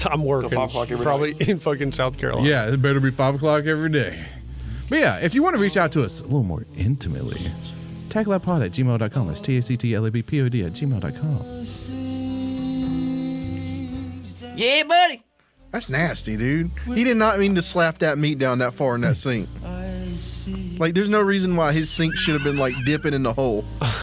I'm working. 5 o'clock every Probably in fucking South Carolina. yeah, it better be 5 o'clock every day. But yeah, if you want to reach out to us a little more intimately, taglabpod@gmail.com. That's TACTLABPOD@gmail.com. Yeah, buddy. That's nasty, dude. He did not mean to slap that meat down that far in that sink. Like, there's no reason why his sink should have been like dipping in the hole.